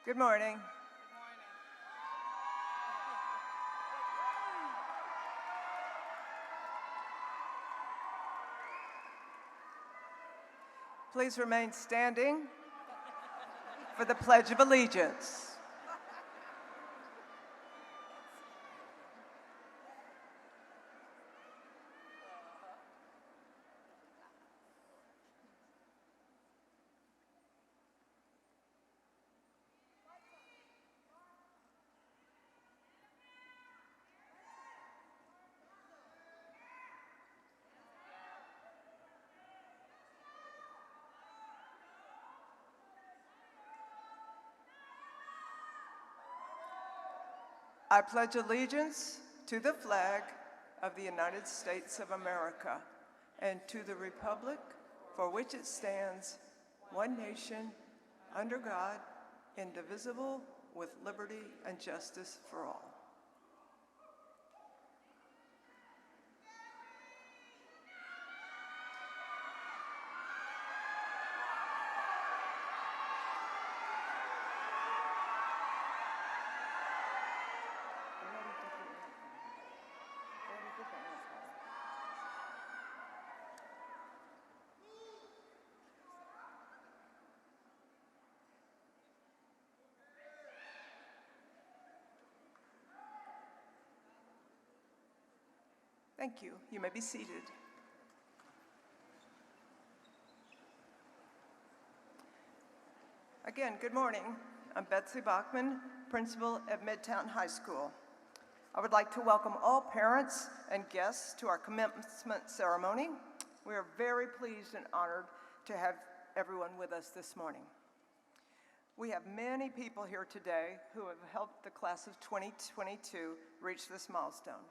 Good morning. Please remain standing for the Pledge of Allegiance. I pledge allegiance to the flag of the United States of America and to the republic for which it stands, one nation, under God, indivisible, with liberty and justice for all. Thank you. You may be seated. Again, good morning. I'm Betsy Bachman, principal at Midtown High School. I would like to welcome all parents and guests to our commencement ceremony. We are very pleased and honored to have everyone with us this morning. We have many people here today who have helped the class of 2022 reach this milestone.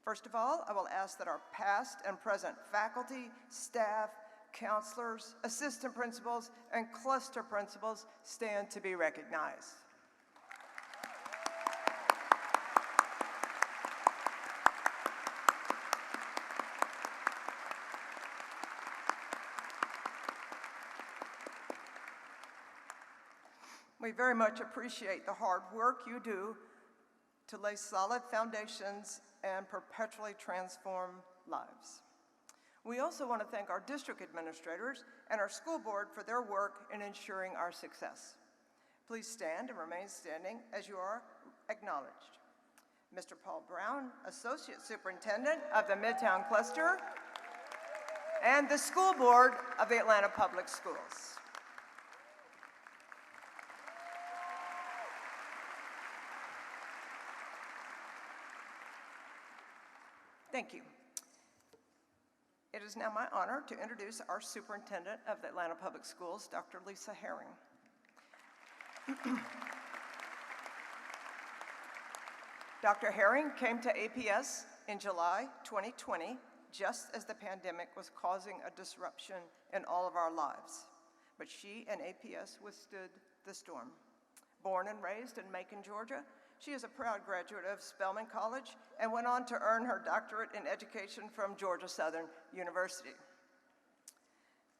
First of all, I will ask that our past and present faculty, staff, counselors, assistant principals, and cluster principals stand to be recognized. We very much appreciate the hard work you do to lay solid foundations and perpetually transform lives. We also want to thank our district administrators and our school board for their work in ensuring our success. Please stand and remain standing as you are acknowledged. Mr. Paul Brown, Associate Superintendent of the Midtown Cluster, and the school board of the Atlanta Public Schools. Thank you. It is now my honor to introduce our Superintendent of the Atlanta Public Schools, Dr. Lisa Herring. Dr. Herring came to APS in July 2020, just as the pandemic was causing a disruption in all of our lives. But she and APS withstood the storm. Born and raised in Macon, Georgia, She is a proud graduate of Spelman College and went on to earn her doctorate in education from Georgia Southern University.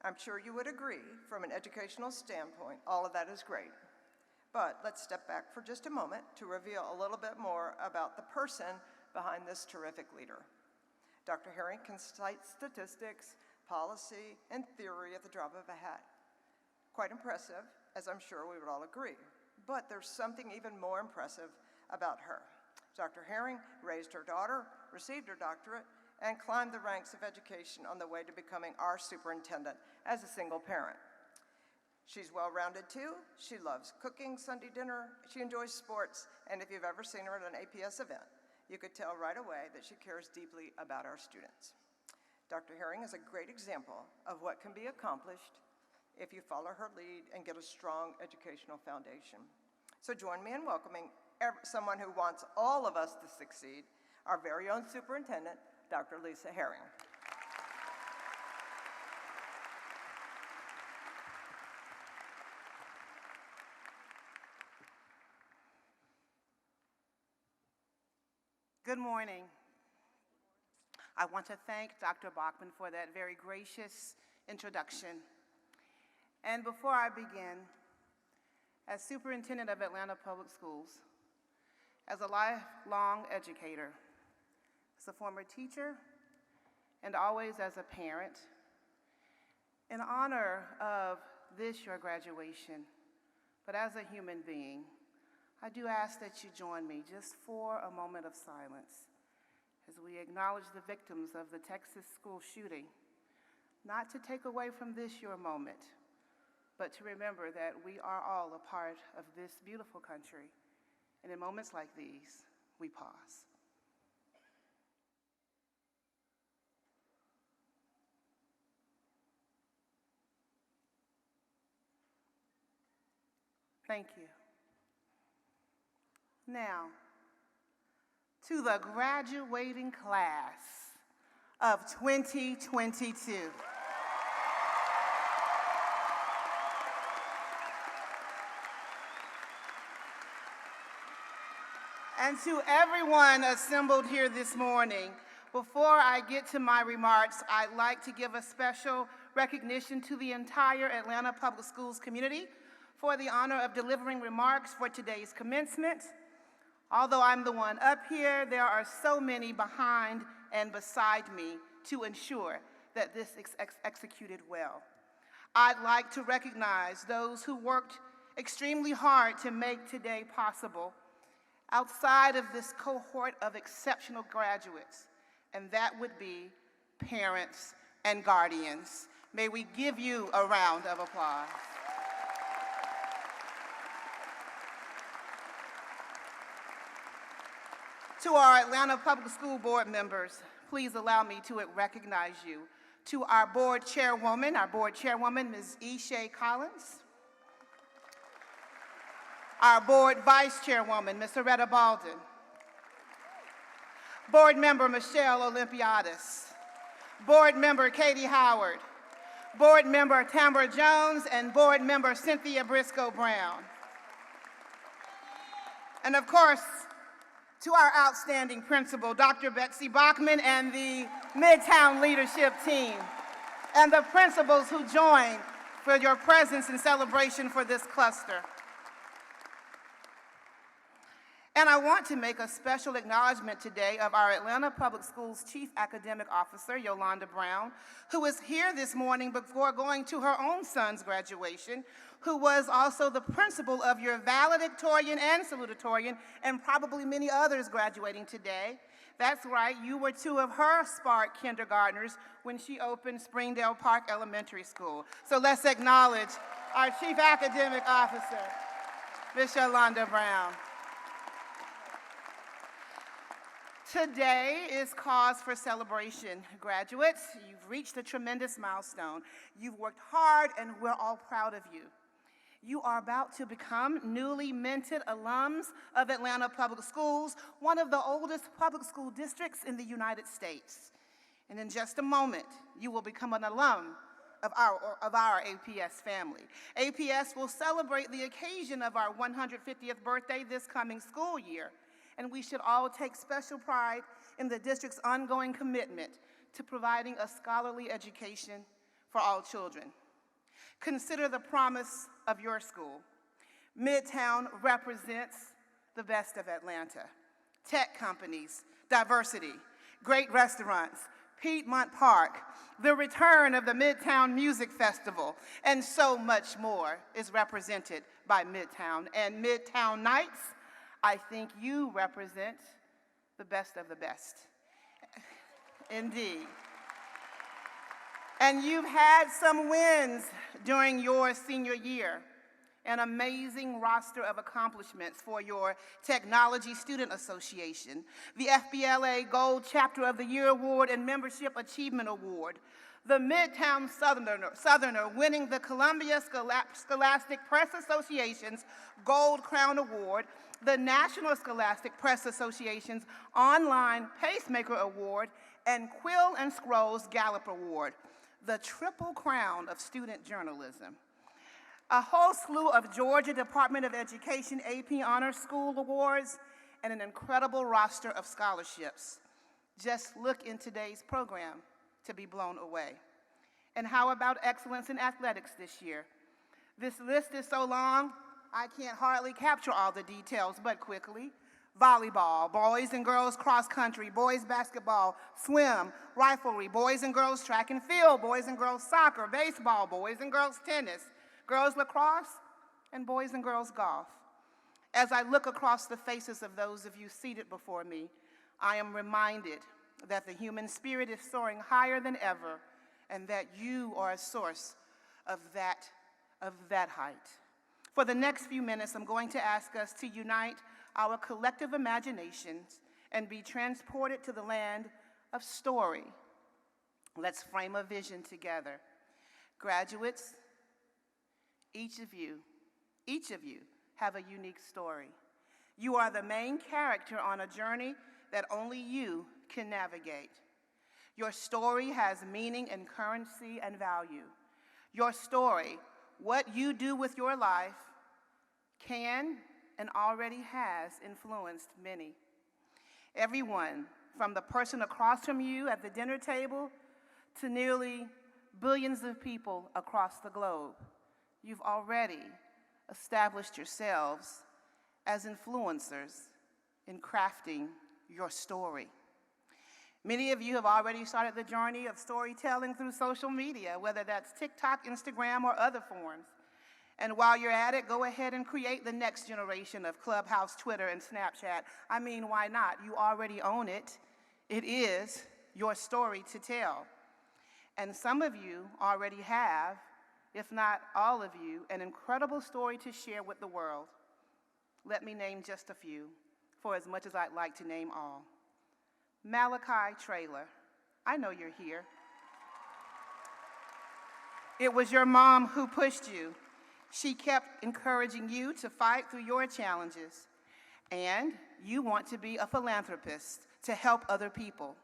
I'm sure you would agree, from an educational standpoint, all of that is great. But let's step back for just a moment to reveal a little bit more about the person behind this terrific leader. Dr. Herring can cite statistics, policy, and theory at the drop of a hat. Quite impressive, as I'm sure we would all agree. But there's something even more impressive about her. Dr. Herring raised her daughter, received her doctorate, and climbed the ranks of education on the way to becoming our superintendent as a single parent. She's well-rounded too. She loves cooking Sunday dinner, she enjoys sports, and if you've ever seen her at an APS event, you could tell right away that she cares deeply about our students. Dr. Herring is a great example of what can be accomplished if you follow her lead and get a strong educational foundation. So join me in welcoming someone who wants all of us to succeed, our very own superintendent, Dr. Lisa Herring. Good morning. I want to thank Dr. Bachman for that very gracious introduction. And before I begin, as superintendent of Atlanta Public Schools, as a lifelong educator, as a former teacher, and always as a parent, in honor of this, your graduation, but as a human being, I do ask that you join me just for a moment of silence as we acknowledge the victims of the Texas school shooting, not to take away from this, your moment, but to remember that we are all a part of this beautiful country. And in moments like these, we pause. Thank you. Now, to the graduating class of 2022. And to everyone assembled here this morning, before I get to my remarks, I'd like to give a special recognition to the entire Atlanta Public Schools community for the honor of delivering remarks for today's commencement. Although I'm the one up here, there are so many behind and beside me to ensure that this is executed well. I'd like to recognize those who worked extremely hard to make today possible outside of this cohort of exceptional graduates, and that would be parents and guardians. May we give you a round of applause. To our Atlanta Public School Board members, please allow me to recognize you. To our board chairwoman, Ms. Eshae Collins. Our board vice chairwoman, Ms. Loretta Baldwin. Board member Michelle Olympiads. Board member Katie Howard. Board member Tamara Jones, and board member Cynthia Briscoe Brown. And of course, to our outstanding principal, Dr. Betsy Bachman, and the Midtown leadership team, and the principals who joined for your presence and celebration for this cluster. And I want to make a special acknowledgement today of our Atlanta Public Schools Chief Academic Officer, Yolanda Brown, who is here this morning before going to her own son's graduation, who was also the principal of your valedictorian and salutatorian, and probably many others graduating today. That's right, you were two of her Spark kindergartners when she opened Springdale Park Elementary School. So let's acknowledge our Chief Academic Officer, Ms. Yolanda Brown. Today is cause for celebration. Graduates, you've reached a tremendous milestone. You've worked hard, and we're all proud of you. You are about to become newly minted alums of Atlanta Public Schools, one of the oldest public school districts in the United States. And in just a moment, you will become an alum of our APS family. APS will celebrate the occasion of our 150th birthday this coming school year, and we should all take special pride in the district's ongoing commitment to providing a scholarly education for all children. Consider the promise of your school. Midtown represents the best of Atlanta. Tech companies, diversity, great restaurants, Piedmont Park, the return of the Midtown Music Festival, and so much more is represented by Midtown. And Midtown Nights, I think you represent the best of the best. Indeed. And you've had some wins during your senior year. An amazing roster of accomplishments for your Technology Student Association, the FBLA Gold Chapter of the Year Award and Membership Achievement Award, the Midtown Southerner winning the Columbia Scholastic Press Association's Gold Crown Award, the National Scholastic Press Association's Online Pacemaker Award, and Quill and Scrolls Gallup Award, the Triple Crown of Student Journalism. A whole slew of Georgia Department of Education AP Honor School Awards, and an incredible roster of scholarships. Just look in today's program to be blown away. And how about excellence in athletics this year? This list is so long, I can't hardly capture all the details, but quickly. Volleyball, boys and girls cross country, boys basketball, swim, riflery, boys and girls track and field, boys and girls soccer, baseball, boys and girls tennis, girls lacrosse, and boys and girls golf. As I look across the faces of those of you seated before me, I am reminded that the human spirit is soaring higher than ever, and that you are a source of that height. For the next few minutes, I'm going to ask us to unite our collective imaginations and be transported to the land of story. Let's frame a vision together. Graduates, each of you have a unique story. You are the main character on a journey that only you can navigate. Your story has meaning and currency and value. Your story, what you do with your life, can and already has influenced many. Everyone, from the person across from you at the dinner table to nearly billions of people across the globe, you've already established yourselves as influencers in crafting your story. Many of you have already started the journey of storytelling through social media, whether that's TikTok, Instagram, or other forms. And while you're at it, go ahead and create the next generation of Clubhouse, Twitter, and Snapchat. I mean, why not? You already own it. It is your story to tell. And some of you already have, if not all of you, an incredible story to share with the world. Let me name just a few, for as much as I'd like to name all. Malachi Traylor, I know you're here. It was your mom who pushed you. She kept encouraging you to fight through your challenges. And you want to be a philanthropist to help other people.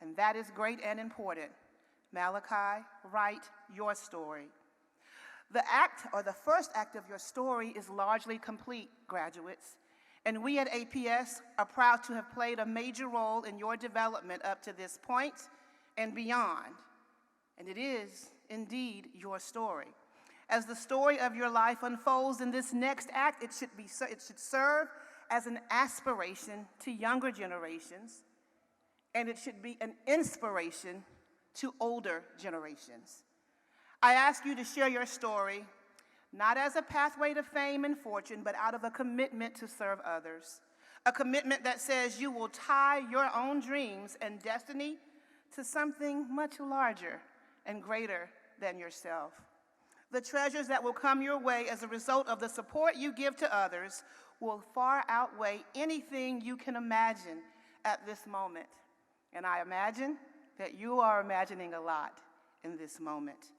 And that is great and important. Malachi, write your story. The first act of your story is largely complete, graduates. And we at APS are proud to have played a major role in your development up to this point and beyond. And it is indeed your story. As the story of your life unfolds in this next act, it should serve as an aspiration to younger generations, and it should be an inspiration to older generations. I ask you to share your story, not as a pathway to fame and fortune, but out of a commitment to serve others, a commitment that says you will tie your own dreams and destiny to something much larger and greater than yourself. The treasures that will come your way as a result of the support you give to others will far outweigh anything you can imagine at this moment. And I imagine that you are imagining a lot in this moment.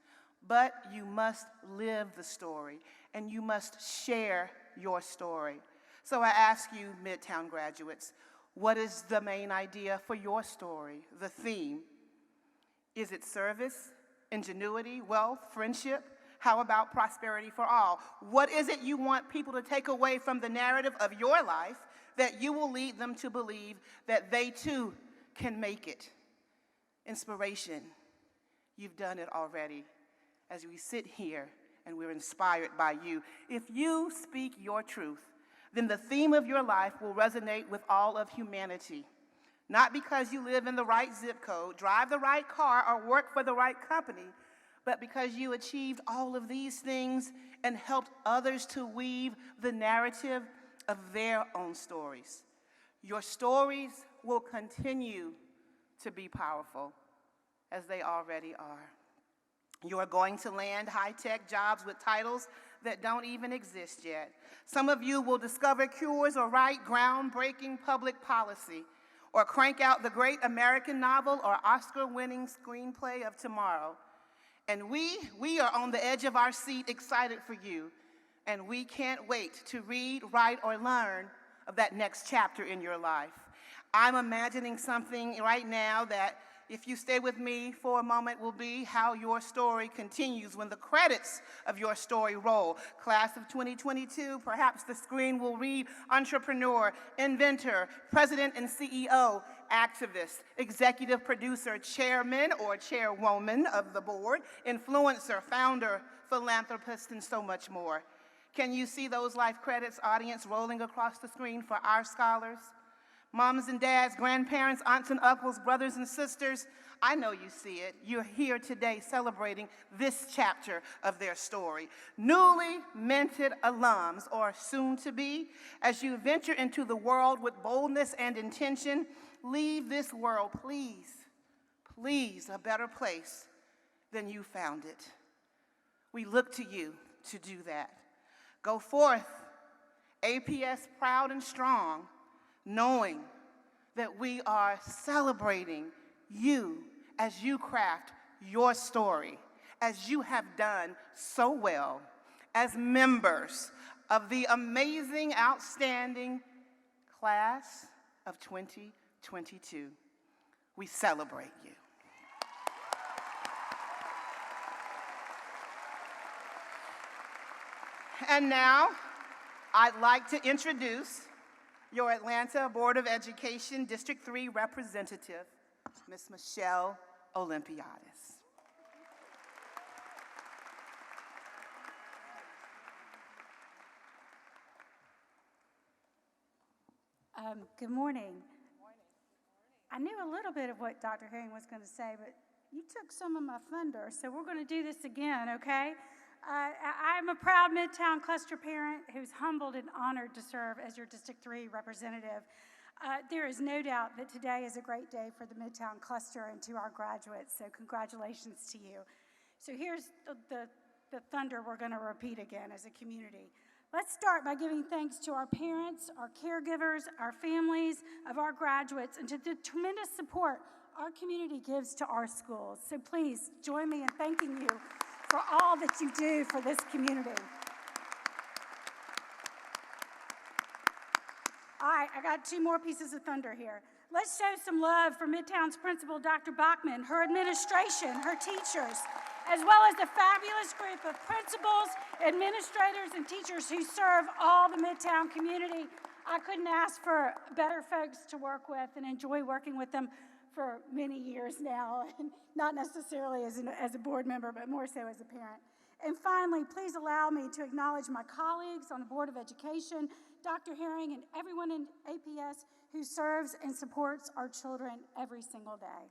But you must live the story, and you must share your story. So I ask you, Midtown graduates, what is the main idea for your story, the theme? Is it service, ingenuity, wealth, friendship? How about prosperity for all? What is it you want people to take away from the narrative of your life that you will lead them to believe that they too can make it? Inspiration. You've done it already as we sit here and we're inspired by you. If you speak your truth, then the theme of your life will resonate with all of humanity. Not because you live in the right zip code, drive the right car, or work for the right company, but because you achieved all of these things and helped others to weave the narrative of their own stories. Your stories will continue to be powerful, as they already are. You are going to land high-tech jobs with titles that don't even exist yet. Some of you will discover cures or write groundbreaking public policy, or crank out the great American novel or Oscar-winning screenplay of tomorrow. And we are on the edge of our seat excited for you, and we can't wait to read, write, or learn of that next chapter in your life. I'm imagining something right now that, if you stay with me for a moment, will be how your story continues when the credits of your story roll. Class of 2022, perhaps the screen will read entrepreneur, inventor, president and CEO, activist, executive producer, chairman or chairwoman of the board, influencer, founder, philanthropist, and so much more. Can you see those life credits, audience, rolling across the screen for our scholars? Moms and dads, grandparents, aunts and uncles, brothers and sisters, I know you see it. You're here today celebrating this chapter of their story. Newly minted alums, or soon to be, as you venture into the world with boldness and intention, leave this world, please, please, a better place than you found it. We look to you to do that. Go forth, APS proud and strong, knowing that we are celebrating you as you craft your story, as you have done so well as members of the amazing, outstanding class of 2022. We celebrate you. And now, I'd like to introduce your Atlanta Board of Education District 3 representative, Ms. Michelle Olympiads. Good morning. I knew a little bit of what Dr. Herring was going to say, but you took some of my thunder, so we're going to do this again, okay? I'm a proud Midtown cluster parent who's humbled and honored to serve as your District 3 representative. There is no doubt that today is a great day for the Midtown cluster and to our graduates, so congratulations to you. So here's the thunder we're going to repeat again as a community. Let's start by giving thanks to our parents, our caregivers, our families of our graduates, and to the tremendous support our community gives to our schools. So please join me in thanking you for all that you do for this community. All right, I got two more pieces of thunder here. Let's show some love for Midtown's principal, Dr. Bachman, her administration, her teachers, as well as the fabulous group of principals, administrators, and teachers who serve all the Midtown community. I couldn't ask for better folks to work with and enjoy working with them for many years now, and not necessarily as a board member, but more so as a parent. And finally, please allow me to acknowledge my colleagues on the Board of Education, Dr. Herring, and everyone in APS who serves and supports our children every single day.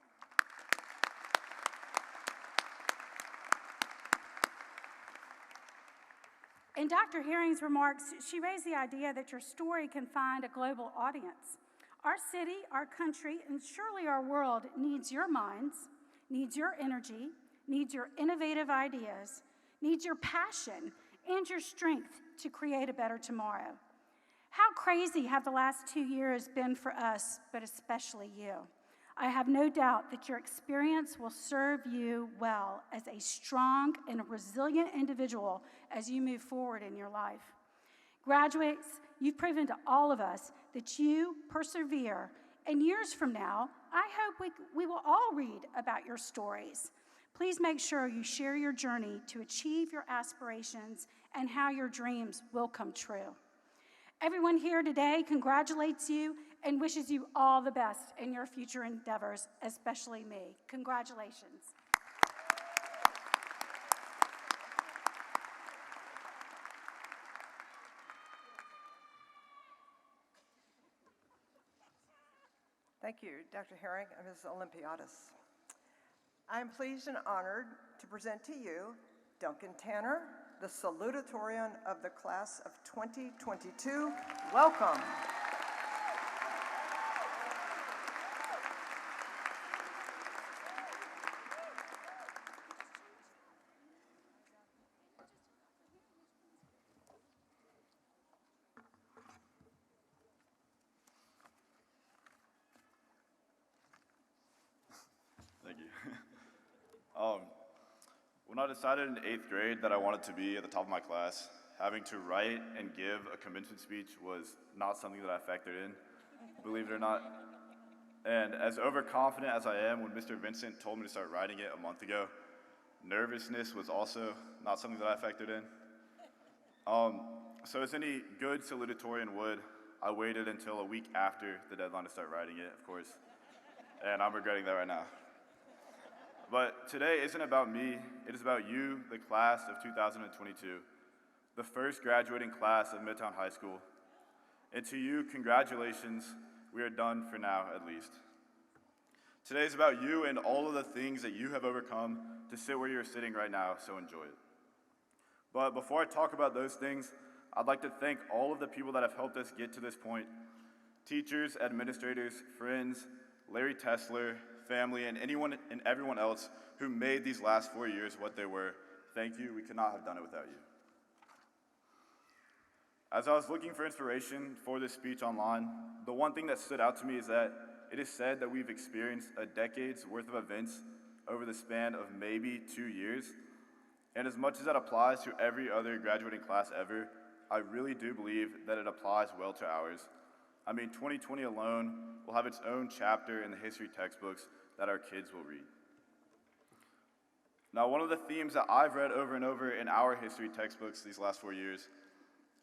In Dr. Herring's remarks, she raised the idea that your story can find a global audience. Our city, our country, and surely our world needs your minds, needs your energy, needs your innovative ideas, needs your passion and your strength to create a better tomorrow. How crazy have the last 2 years been for us, but especially you. I have no doubt that your experience will serve you well as a strong and resilient individual as you move forward in your life. Graduates, you've proven to all of us that you persevere, and years from now, I hope we will all read about your stories. Please make sure you share your journey to achieve your aspirations and how your dreams will come true. Everyone here today congratulates you and wishes you all the best in your future endeavors, especially me. Congratulations. Thank you, Dr. Herring and Ms. Olympiadis. I am pleased and honored to present to you Duncan Tanner, the salutatorian of the class of 2022. Welcome. Thank you. When I decided in 8th grade that I wanted to be at the top of my class, having to write and give a commencement speech was not something that I factored in, believe it or not. And as overconfident as I am, when Mr. Vincent told me to start writing it a month ago, nervousness was also not something that I factored in. So as any good salutatorian would, I waited until a week after the deadline to start writing it, of course, and I'm regretting that right now. But today isn't about me, it is about you, the class of 2022, the first graduating class of Midtown High School. And to you, congratulations, we are done for now at least. Today is about you and all of the things that you have overcome to sit where you're sitting right now, so enjoy it. But before I talk about those things, I'd like to thank all of the people that have helped us get to this point. Teachers, administrators, friends, Larry Tessler, family, and anyone and everyone else who made these last 4 years what they were. Thank you, we could not have done it without you. As I was looking for inspiration for this speech online, the one thing that stood out to me is that it is said that we've experienced a decade's worth of events over the span of maybe 2 years. And as much as that applies to every other graduating class ever, I really do believe that it applies well to ours. I mean, 2020 alone will have its own chapter in the history textbooks that our kids will read. Now, one of the themes that I've read over and over in our history textbooks these last 4 years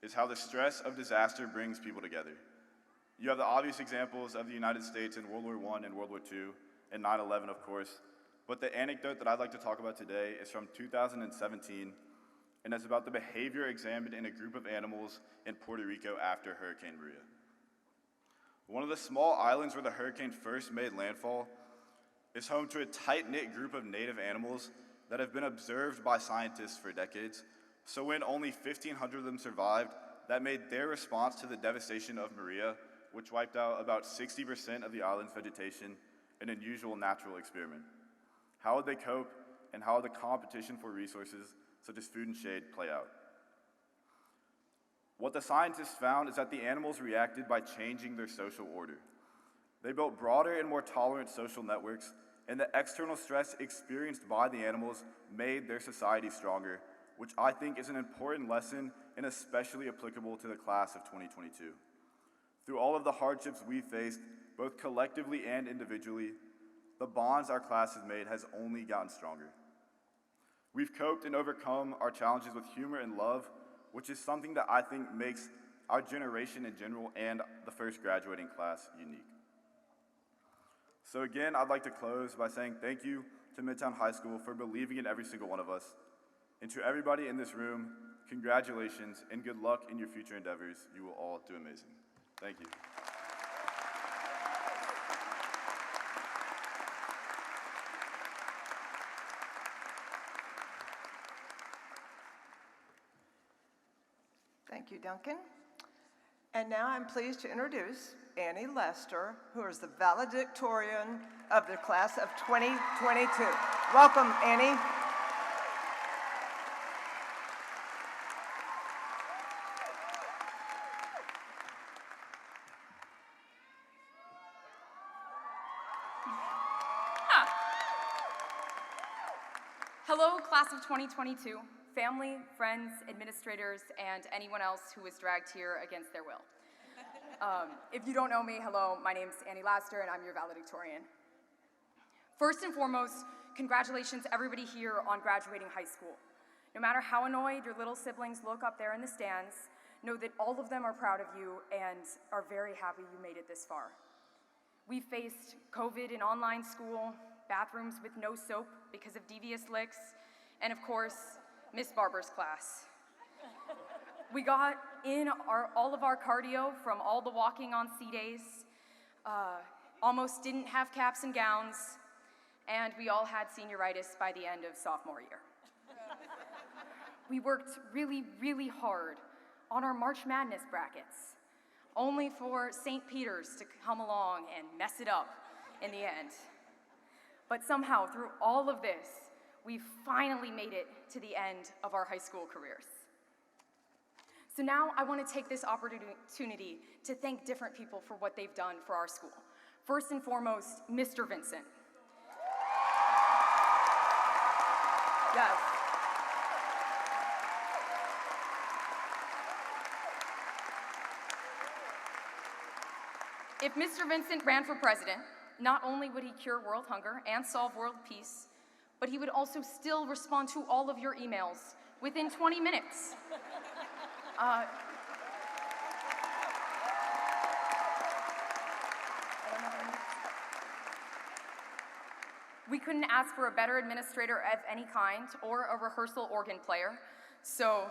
is how the stress of disaster brings people together. You have the obvious examples of the United States in World War I and World War II, and 9/11, of course, but the anecdote that I'd like to talk about today is from 2017, and it's about the behavior examined in a group of animals in Puerto Rico after Hurricane Maria. One of the small islands where the hurricane first made landfall is home to a tight-knit group of native animals that have been observed by scientists for decades. So when only 1,500 of them survived, that made their response to the devastation of Maria, which wiped out about 60% of the island's vegetation, an unusual natural experiment. How would they cope, and how would the competition for resources, such as food and shade, play out? What the scientists found is that the animals reacted by changing their social order. They built broader and more tolerant social networks, and the external stress experienced by the animals made their society stronger, which I think is an important lesson and especially applicable to the class of 2022. Through all of the hardships we faced, both collectively and individually, the bonds our class has made has only gotten stronger. We've coped and overcome our challenges with humor and love, which is something that I think makes our generation in general and the first graduating class unique. So again, I'd like to close by saying thank you to Midtown High School for believing in every single one of us. And to everybody in this room, congratulations and good luck in your future endeavors. You will all do amazing. Thank you. Thank you, Duncan. And now I'm pleased to introduce Annie Lester, who is the valedictorian of the class of 2022. Welcome, Annie. Hello, class of 2022, family, friends, administrators, and anyone else who was dragged here against their will. If you don't know me, hello, my name's Annie Laster, and I'm your valedictorian. First and foremost, congratulations everybody here on graduating high school. No matter how annoyed your little siblings look up there in the stands, know that all of them are proud of you and are very happy you made it this far. We faced COVID in online school, bathrooms with no soap because of devious licks, and of course, Miss Barber's class. We got in all of our cardio from all the walking on C days, almost didn't have caps and gowns, and we all had senioritis by the end of sophomore year. We worked really, really hard on our March Madness brackets, only for St. Peter's to come along and mess it up in the end. But somehow, through all of this, we finally made it to the end of our high school careers. So now I want to take this opportunity to thank different people for what they've done for our school. First and foremost, Mr. Vincent. Yes. If Mr. Vincent ran for president, not only would he cure world hunger and solve world peace, but he would also still respond to all of your emails within 20 minutes. We couldn't ask for a better administrator of any kind or a rehearsal organ player, so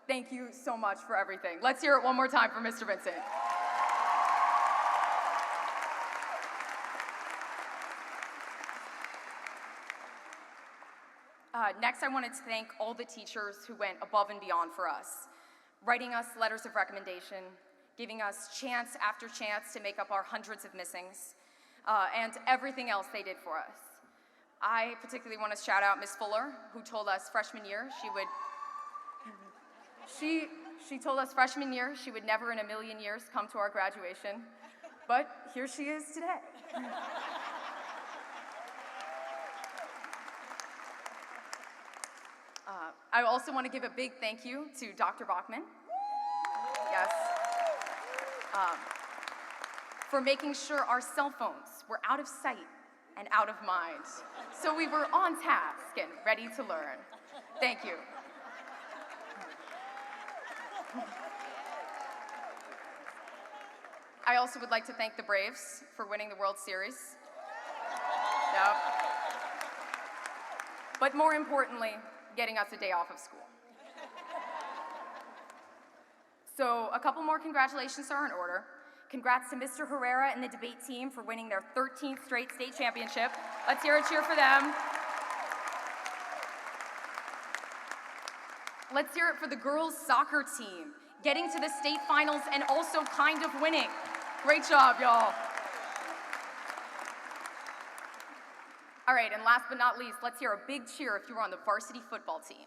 thank you so much for everything. Let's hear it one more time for Mr. Vincent. Next, I wanted to thank all the teachers who went above and beyond for us, writing us letters of recommendation, giving us chance after chance to make up our hundreds of missings, and everything else they did for us. I particularly want to shout out Miss Fuller, who told us freshman year she told us freshman year she would never in a million years come to our graduation, but here she is today. I also want to give a big thank you to Dr. Bachman. Yes. For making sure our cell phones were out of sight and out of mind, so we were on task and ready to learn. Thank you. I also would like to thank the Braves for winning the World Series. Yep. But more importantly, getting us a day off of school. So a couple more congratulations are in order. Congrats to Mr. Herrera and the debate team for winning their 13th straight state championship. Let's hear a cheer for them. Let's hear it for the girls' soccer team, getting to the state finals and also kind of winning. Great job, y'all. All right, and last but not least, let's hear a big cheer if you were on the varsity football team.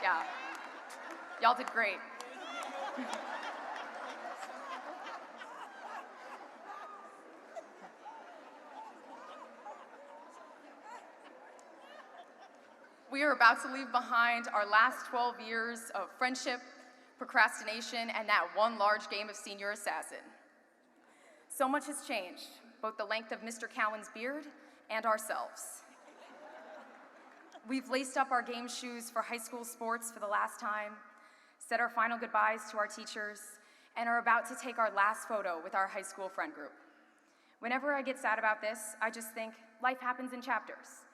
Yeah, y'all did great. We are about to leave behind our last 12 years of friendship, procrastination, and that one large game of senior assassin. So much has changed, both the length of Mr. Cowan's beard and ourselves. We've laced up our game shoes for high school sports for the last time, said our final goodbyes to our teachers, and are about to take our last photo with our high school friend group. Whenever I get sad about this, I just think life happens in chapters.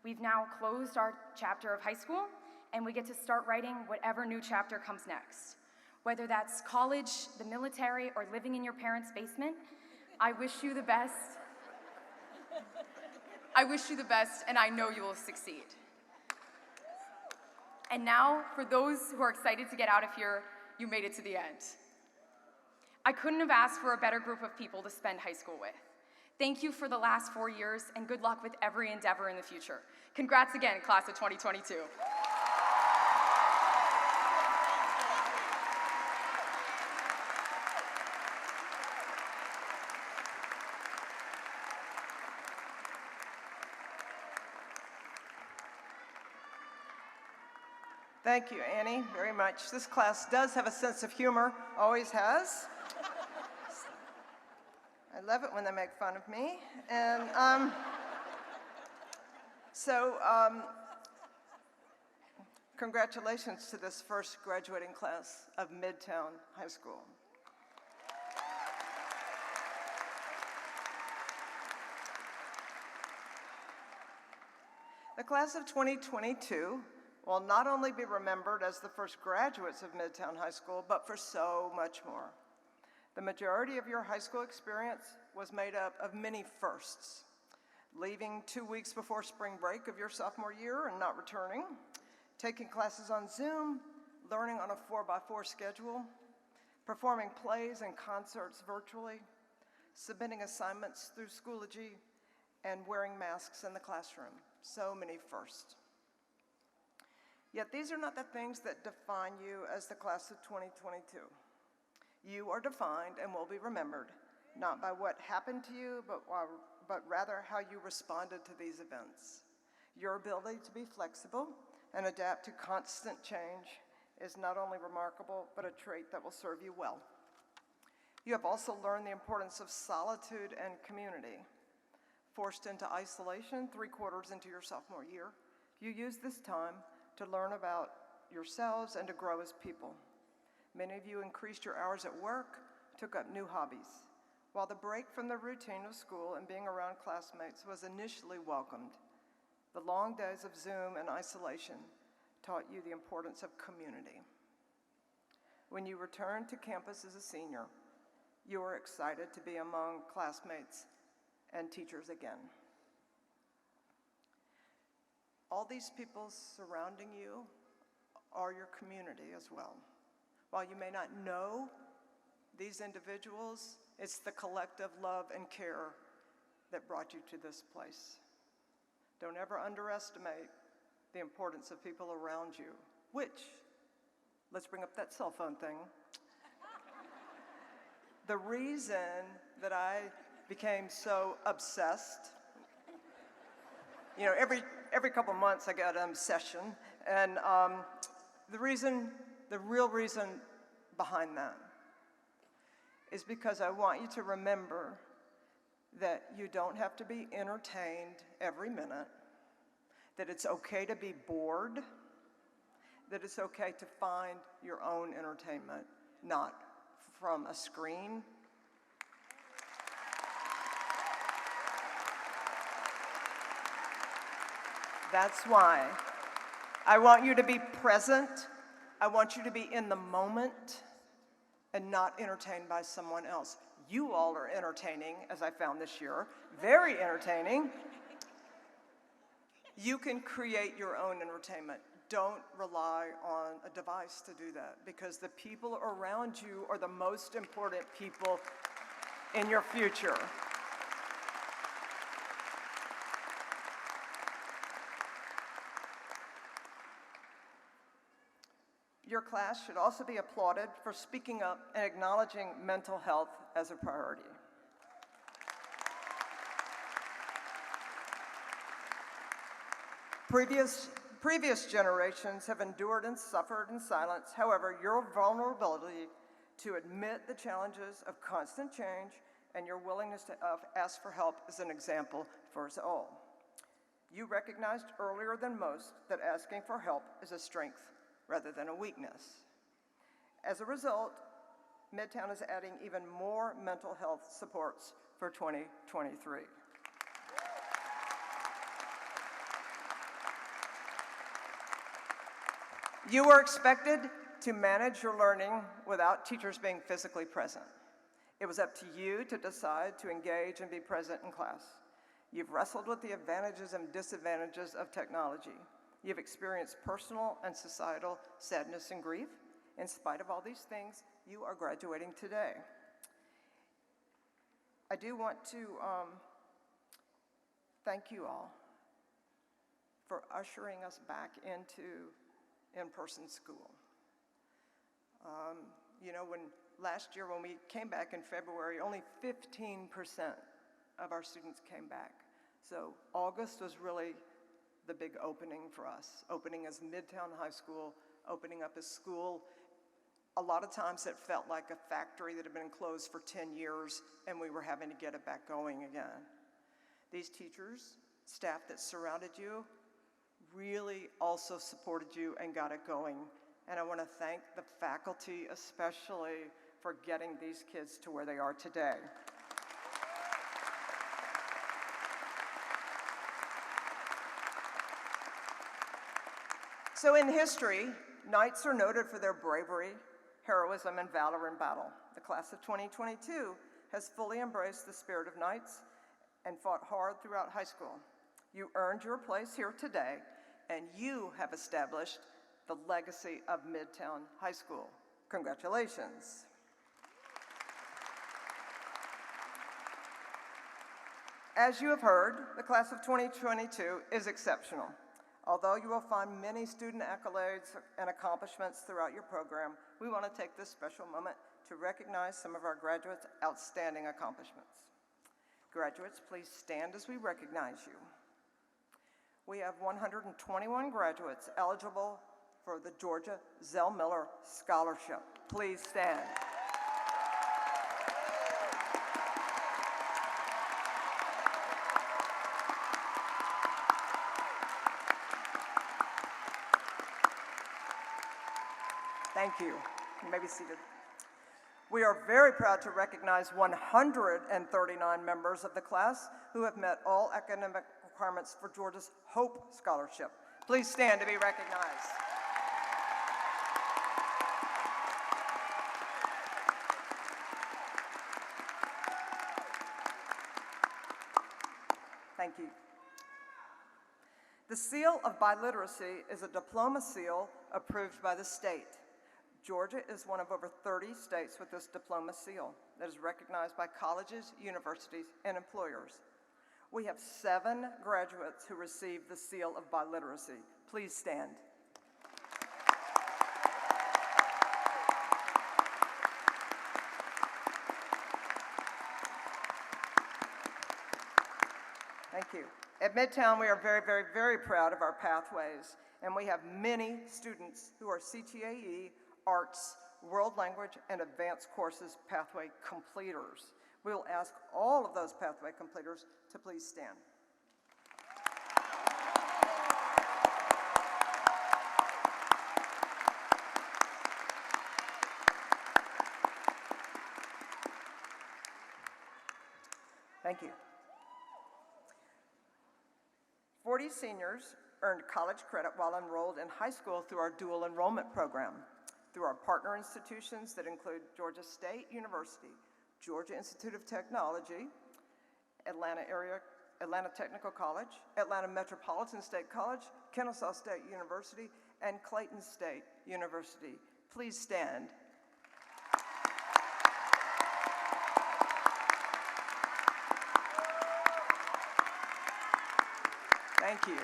We've now closed our chapter of high school, and we get to start writing whatever new chapter comes next. Whether that's college, the military, or living in your parents' basement, I wish you the best. I wish you the best, and I know you will succeed. And now, for those who are excited to get out of here, you made it to the end. I couldn't have asked for a better group of people to spend high school with. Thank you for the last 4 years, and good luck with every endeavor in the future. Congrats again, class of 2022. Thank you, Annie, very much. This class does have a sense of humor, always has. I love it when they make fun of me. And congratulations to this first graduating class of Midtown High School. The class of 2022 will not only be remembered as the first graduates of Midtown High School, but for so much more. The majority of your high school experience was made up of many firsts. Leaving 2 weeks before spring break of your sophomore year and not returning, taking classes on Zoom, learning on a 4x4 schedule, performing plays and concerts virtually, submitting assignments through Schoology, and wearing masks in the classroom. So many firsts. Yet these are not the things that define you as the class of 2022. You are defined and will be remembered, not by what happened to you, but rather how you responded to these events. Your ability to be flexible and adapt to constant change is not only remarkable, but a trait that will serve you well. You have also learned the importance of solitude and community. Forced into isolation 3/4 into your sophomore year, you use this time to learn about yourselves and to grow as people. Many of you increased your hours at work, took up new hobbies. While the break from the routine of school and being around classmates was initially welcomed, the long days of Zoom and isolation taught you the importance of community. When you returned to campus as a senior, you were excited to be among classmates and teachers again. All these people surrounding you are your community as well. While you may not know these individuals, it's the collective love and care that brought you to this place. Don't ever underestimate the importance of people around you, which, let's bring up that cell phone thing. The reason that I became so obsessed, every couple months I got an obsession, and the real reason behind that is because I want you to remember that you don't have to be entertained every minute, that it's okay to be bored, that it's okay to find your own entertainment, not from a screen. That's why I want you to be present. I want you to be in the moment and not entertained by someone else. You all are entertaining, as I found this year, very entertaining. You can create your own entertainment. Don't rely on a device to do that, because the people around you are the most important people in your future. Your class should also be applauded for speaking up and acknowledging mental health as a priority. Previous generations have endured and suffered in silence. However, your vulnerability to admit the challenges of constant change and your willingness to ask for help is an example for us all. You recognized earlier than most that asking for help is a strength rather than a weakness. As a result, Midtown is adding even more mental health supports for 2023. You are expected to manage your learning without teachers being physically present. It was up to you to decide to engage and be present in class. You've wrestled with the advantages and disadvantages of technology. You've experienced personal and societal sadness and grief. In spite of all these things, you are graduating today. I do want to thank you all for ushering us back into in-person school. When last year when we came back in February, only 15% of our students came back. So August was really the big opening for us, opening as Midtown High School, opening up as school A lot of times it felt like a factory that had been closed for 10 years and we were having to get it back going again. These teachers, staff that surrounded you, really also supported you and got it going. And I want to thank the faculty especially for getting these kids to where they are today. So in history, knights are noted for their bravery, heroism, and valor in battle. The class of 2022 has fully embraced the spirit of knights and fought hard throughout high school. You earned your place here today, and you have established the legacy of Midtown High School. Congratulations. As you have heard, the class of 2022 is exceptional. Although you will find many student accolades and accomplishments throughout your program, we want to take this special moment to recognize some of our graduates' outstanding accomplishments. Graduates, please stand as we recognize you. We have 121 graduates eligible for the Georgia Zell Miller Scholarship. Please stand. Thank you. You may be seated. We are very proud to recognize 139 members of the class who have met all academic requirements for Georgia's Hope Scholarship. Please stand to be recognized. Thank you. The seal of biliteracy is a diploma seal approved by the state. Georgia is one of over 30 states with this diploma seal that is recognized by colleges, universities, and employers. We have 7 graduates who received the seal of biliteracy. Please stand. Thank you. At Midtown, we are very, very, very proud of our pathways, and we have many students who are CTAE, Arts, World Language, and Advanced Courses pathway completers. We will ask all of those pathway completers to please stand. Thank you. 40 seniors earned college credit while enrolled in high school through our dual enrollment program. Through our partner institutions that include Georgia State University, Georgia Institute of Technology, Atlanta Technical College, Atlanta Metropolitan State College, Kennesaw State University, and Clayton State University. Please stand. Thank you.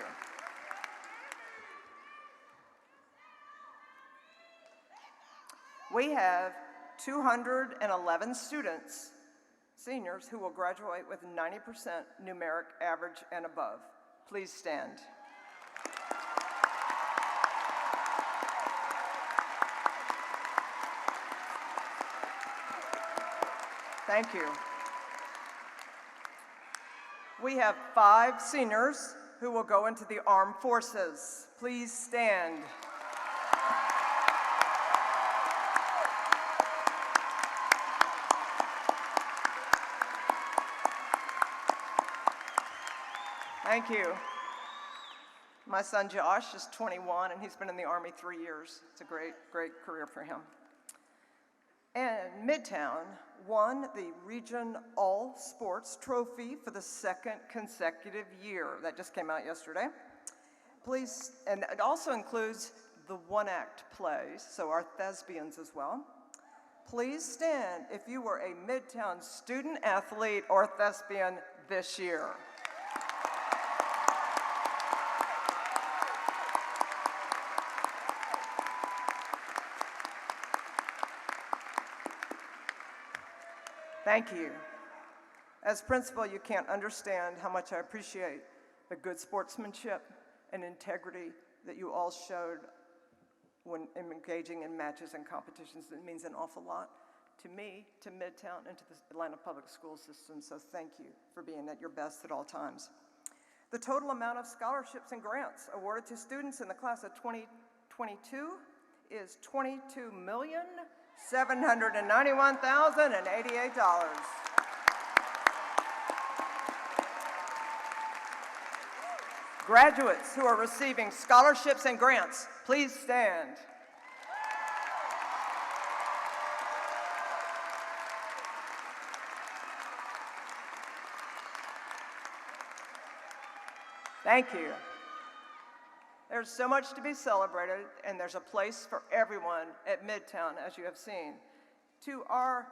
We have 211 students, seniors, who will graduate with 90% numeric average and above. Please stand. Thank you. We have 5 seniors who will go into the armed forces. Please stand. Thank you. My son Josh is 21 and he's been in the Army 3 years. It's a great, great career for him. And Midtown won the Region All Sports Trophy for the 2nd consecutive year. That just came out yesterday. Please, and it also includes the one-act plays, so our thespians as well. Please stand if you were a Midtown student athlete or thespian this year. Thank you. As principal, you can't understand how much I appreciate the good sportsmanship and integrity that you all showed when engaging in matches and competitions. It means an awful lot to me, to Midtown, and to the Atlanta Public School System, so thank you for being at your best at all times. The total amount of scholarships and grants awarded to students in the class of 2022 is $22,791,088. Graduates who are receiving scholarships and grants, please stand. Thank you. There's so much to be celebrated, and there's a place for everyone at Midtown, as you have seen. To our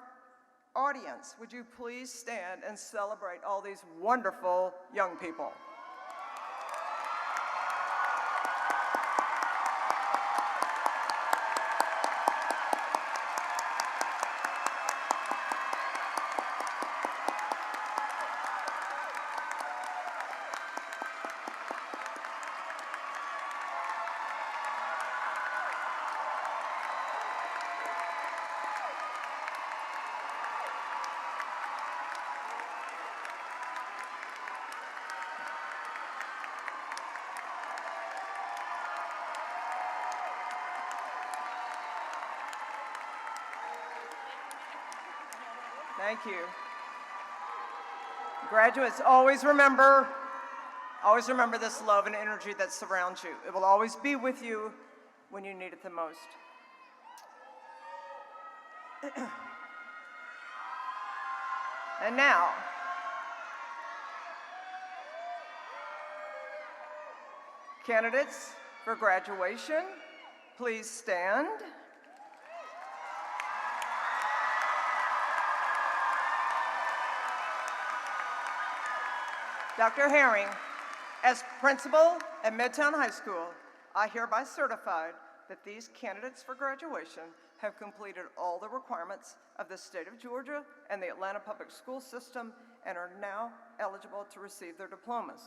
audience, would you please stand and celebrate all these wonderful young people? Thank you. Graduates, always remember this love and energy that surrounds you. It will always be with you when you need it the most. And now, candidates for graduation, please stand. Dr. Herring, as principal at Midtown High School, I hereby certify that these candidates for graduation have completed all the requirements of the state of Georgia and the Atlanta Public School System and are now eligible to receive their diplomas.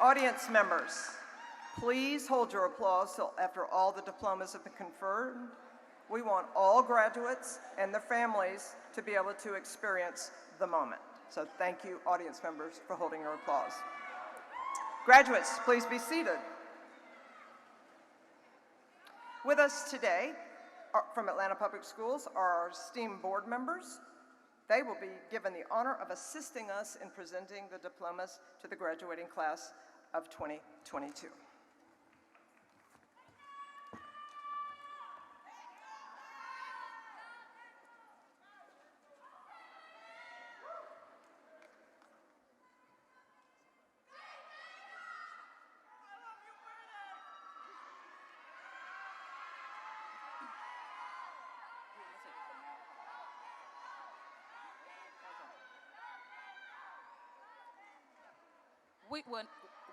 Audience members, please hold your applause till after all the diplomas have been conferred. We want all graduates and their families to be able to experience the moment. So thank you, audience members, for holding your applause. Graduates, please be seated. With us today from Atlanta Public Schools are our esteemed board members. They will be given the honor of assisting us in presenting the diplomas to the graduating class of 2022.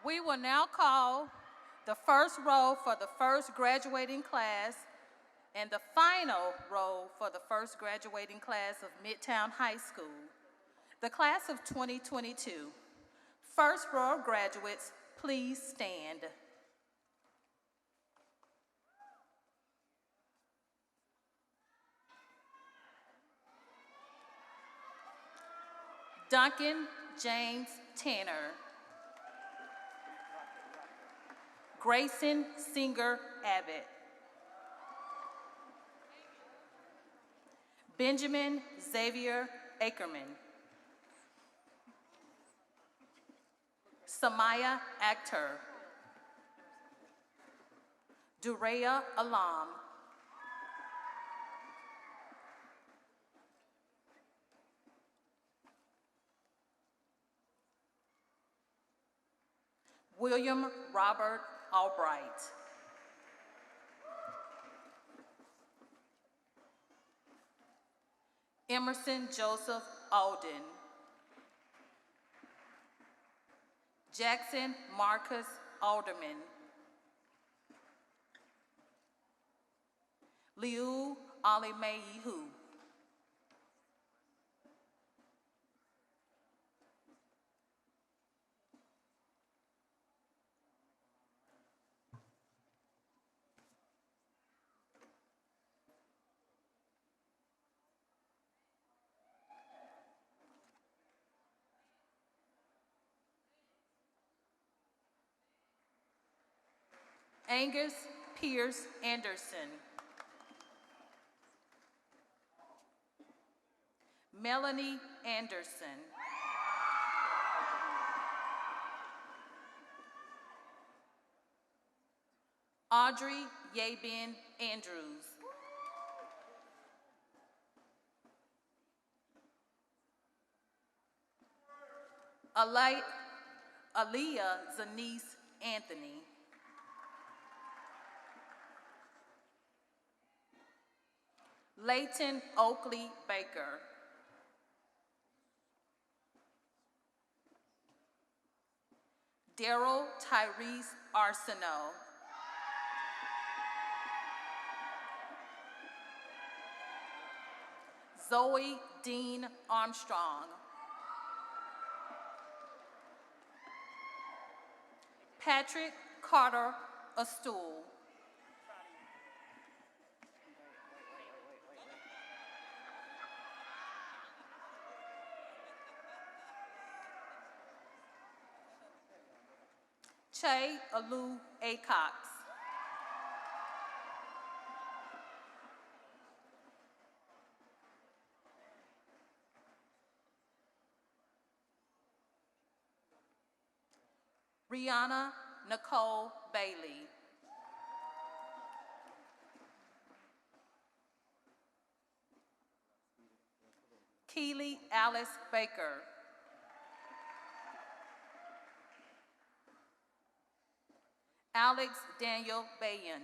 We will now call the first roll for the first graduating class and the final roll for the first graduating class of Midtown High School, the class of 2022. First row of graduates, please stand. Duncan James Tanner. Grayson Singer Abbott. Benjamin Xavier Ackerman. Samaya Akhter. Dureya Alam. William Robert Albright. Emerson Joseph Alden. Jackson Marcus Alderman. Liu Alimeyihu. Angus Pierce Anderson. Melanie Anderson. Audrey Yabin Andrews. Aaliyah Zanice Anthony. Layton Oakley Baker. Daryl Tyrese Arsenault. Zoe Dean Armstrong. Patrick Carter Astool. Che Alu Acox. Rihanna Nicole Bailey. Keely Alice Baker. Alex Daniel Bayan.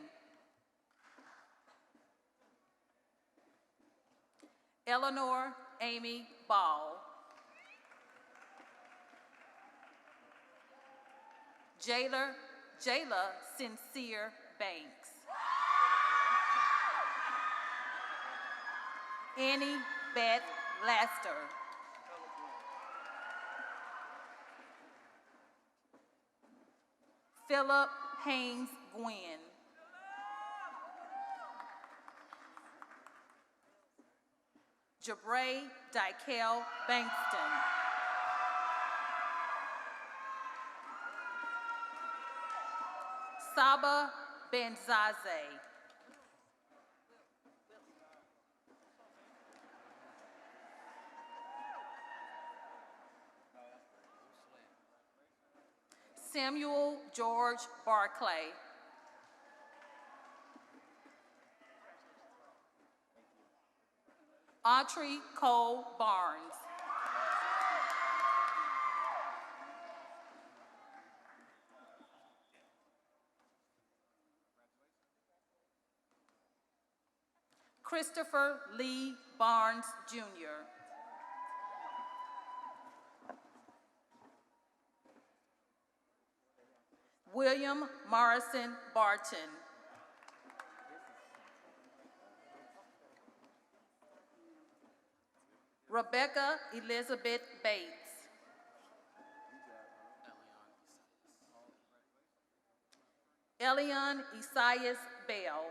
Eleanor Amy Ball. Jayla Sincere Banks. Annie Beth Laster. Philip Haynes Gwynn. Jabray Dykel Bankston. Saba Benzaze. Samuel George Barclay. Autrey Cole Barnes. Christopher Lee Barnes, Jr. William Morrison Barton. Rebecca Elizabeth Bates. Elion Isaias Bell.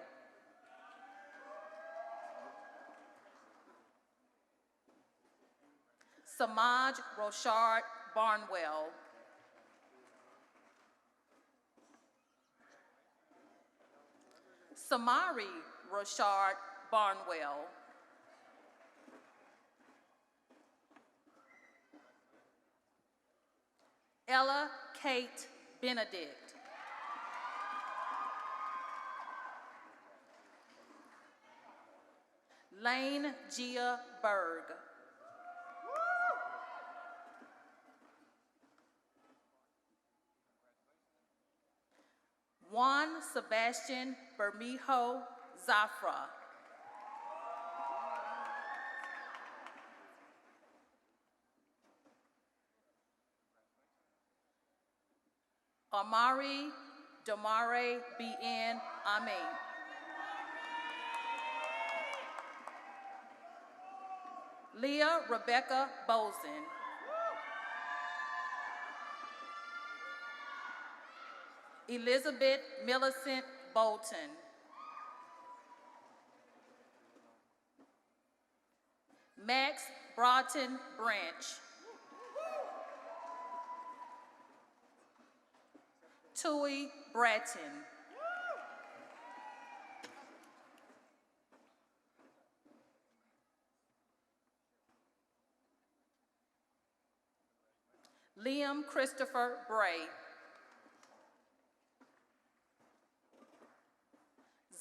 Samaj Rochard Barnwell. Samari Rochard Barnwell. Ella Kate Benedict. Lane Gia Berg. Juan Sebastian Bermejo Zafra. Amari Damare B.N. Ame. Leah Rebecca Bozen. Elizabeth Millicent Bolton. Max Broughton Branch. Tui Bratton. Liam Christopher Bray.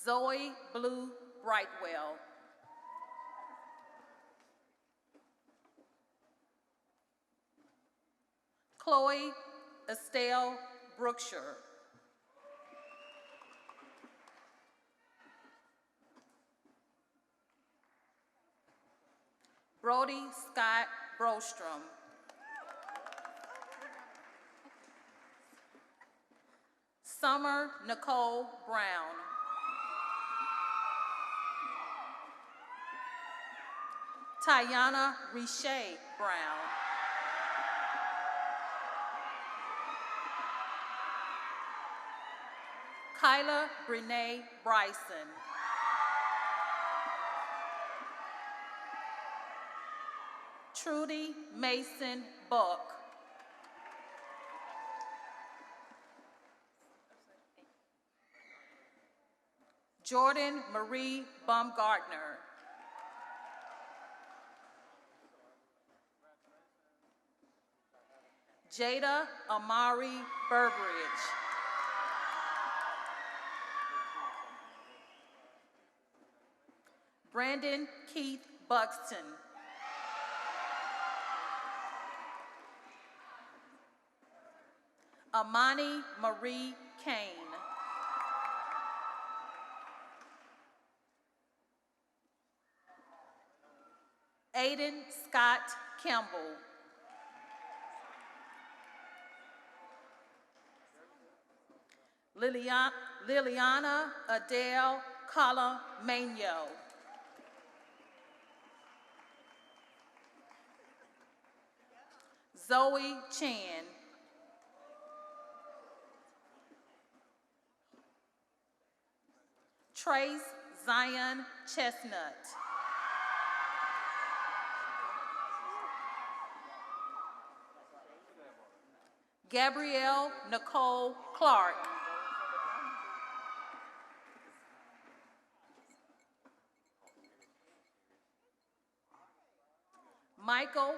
Zoe Blue Brightwell. Chloe Estelle Brookshire. Brody Scott Brostrom. Summer Nicole Brown. Tiana Riche Brown. Kyla Brene Bryson. Trudy Mason Buck. Jordan Marie Baumgartner. Jada Amari Burbridge. Brandon Keith Buxton. Amani Marie Kane. Aiden Scott Kimball. Liliana Adele Calamagno. Zoe Chan. Trace Zion Chestnut. Gabrielle Nicole Clark. Michael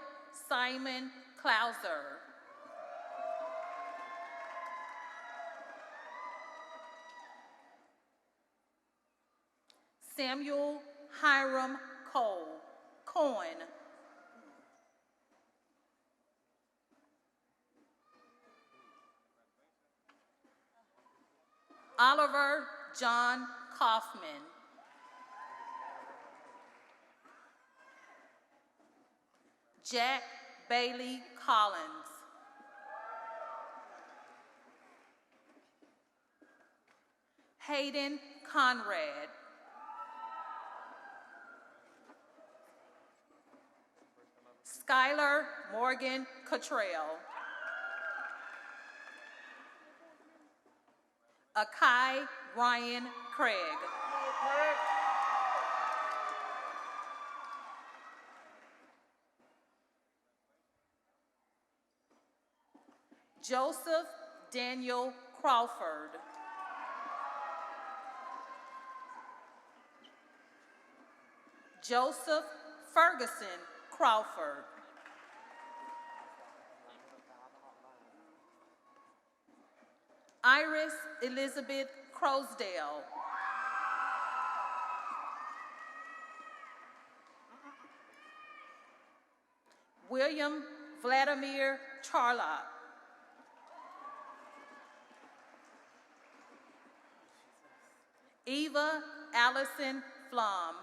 Simon Klauser. Samuel Hiram Cohen. Oliver John Kaufman. Jack Bailey Collins. Hayden Conrad. Skylar Morgan Cottrell. Akai Ryan Craig. Joseph Daniel Crawford. Joseph Ferguson Crawford. Iris Elizabeth Crosdale. William Vladimir Charlock. Eva Allison Flom.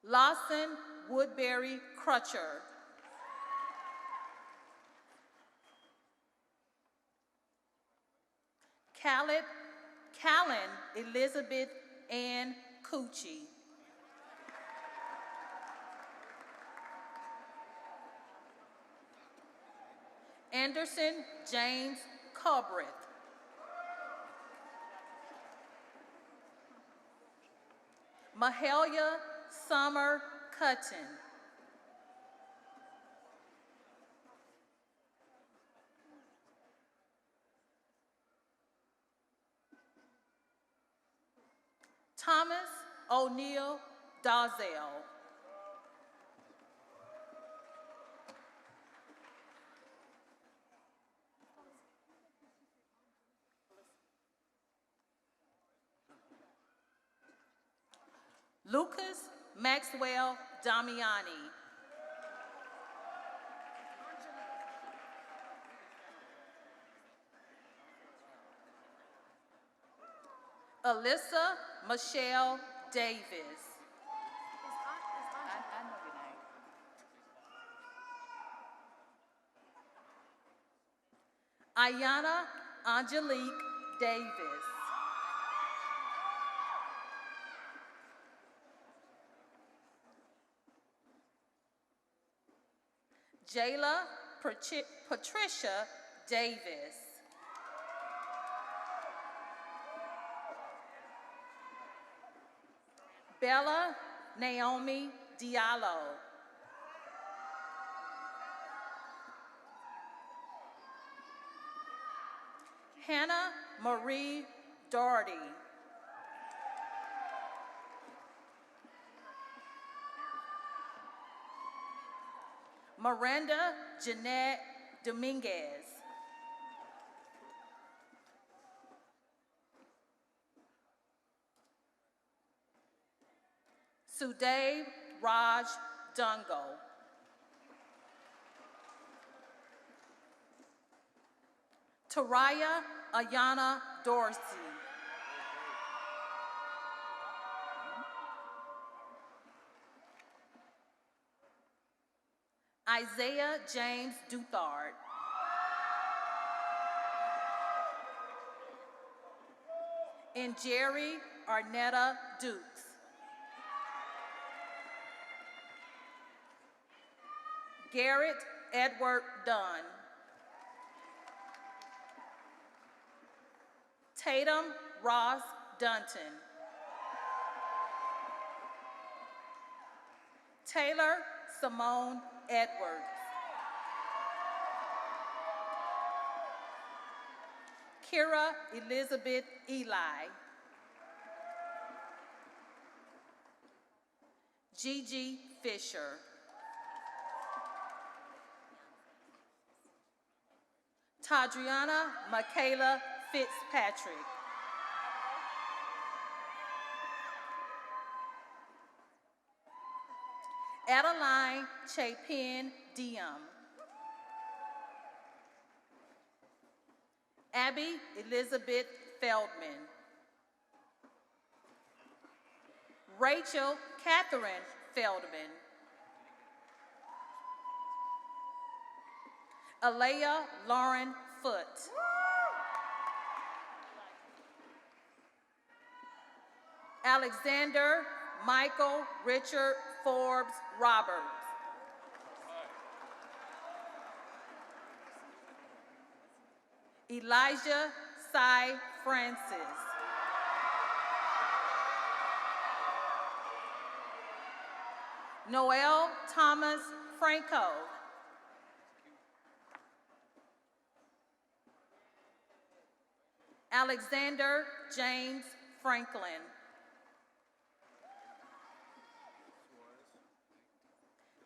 Lawson Woodbury Crutcher. Callan Elizabeth Ann Cucci. Anderson James Cobreth. Mahalia Summer Cutton. Thomas O'Neill Tassel. Lucas Maxwell Damiani. Alyssa Michelle Davis. Ayana Angelique Davis. Jayla Patricia Davis. Bella Naomi Diallo. Hannah Marie Doherty. Miranda Jeanette Dominguez. Sudev Raj Dungo. Taraya Ayana Dorsey. Isaiah James Duthard. And Jerry Arnetta Dukes. Garrett Edward Dunn. Tatum Ross Dunton. Taylor Simone Edwards. Kira Elizabeth Eli. Gigi Fisher. Tadriana Michaela Fitzpatrick. Adeline Chapin Diem. Abby Elizabeth Feldman. Rachel Catherine Feldman. Alea Lauren Foote. Alexander Michael Richard Forbes Roberts. Elijah Cy Francis. Noel Thomas Franco. Alexander James Franklin.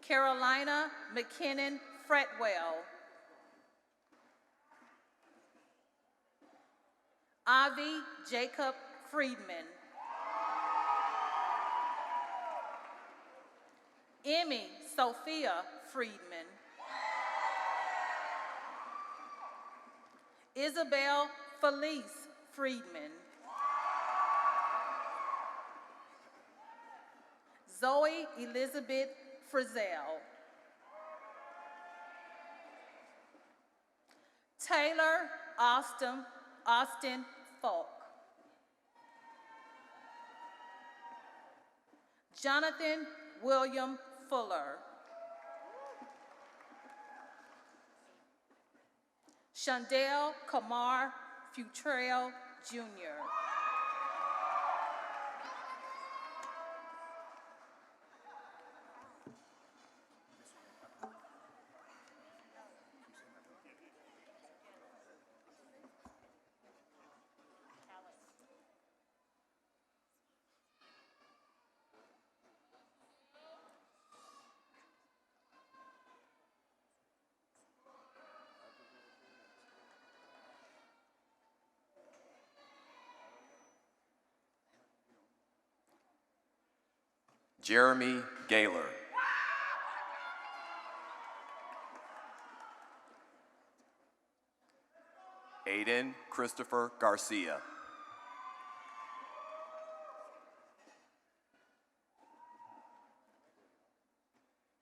Carolina McKinnon Fretwell. Avi Jacob Friedman. Emmy Sophia Friedman. Isabel Felice Friedman. Zoe Elizabeth Frizzell. Taylor Austin Falk. Jonathan William Fuller. Shondell Kamar Futrell Jr. Jeremy Gaylor. Aiden Christopher Garcia.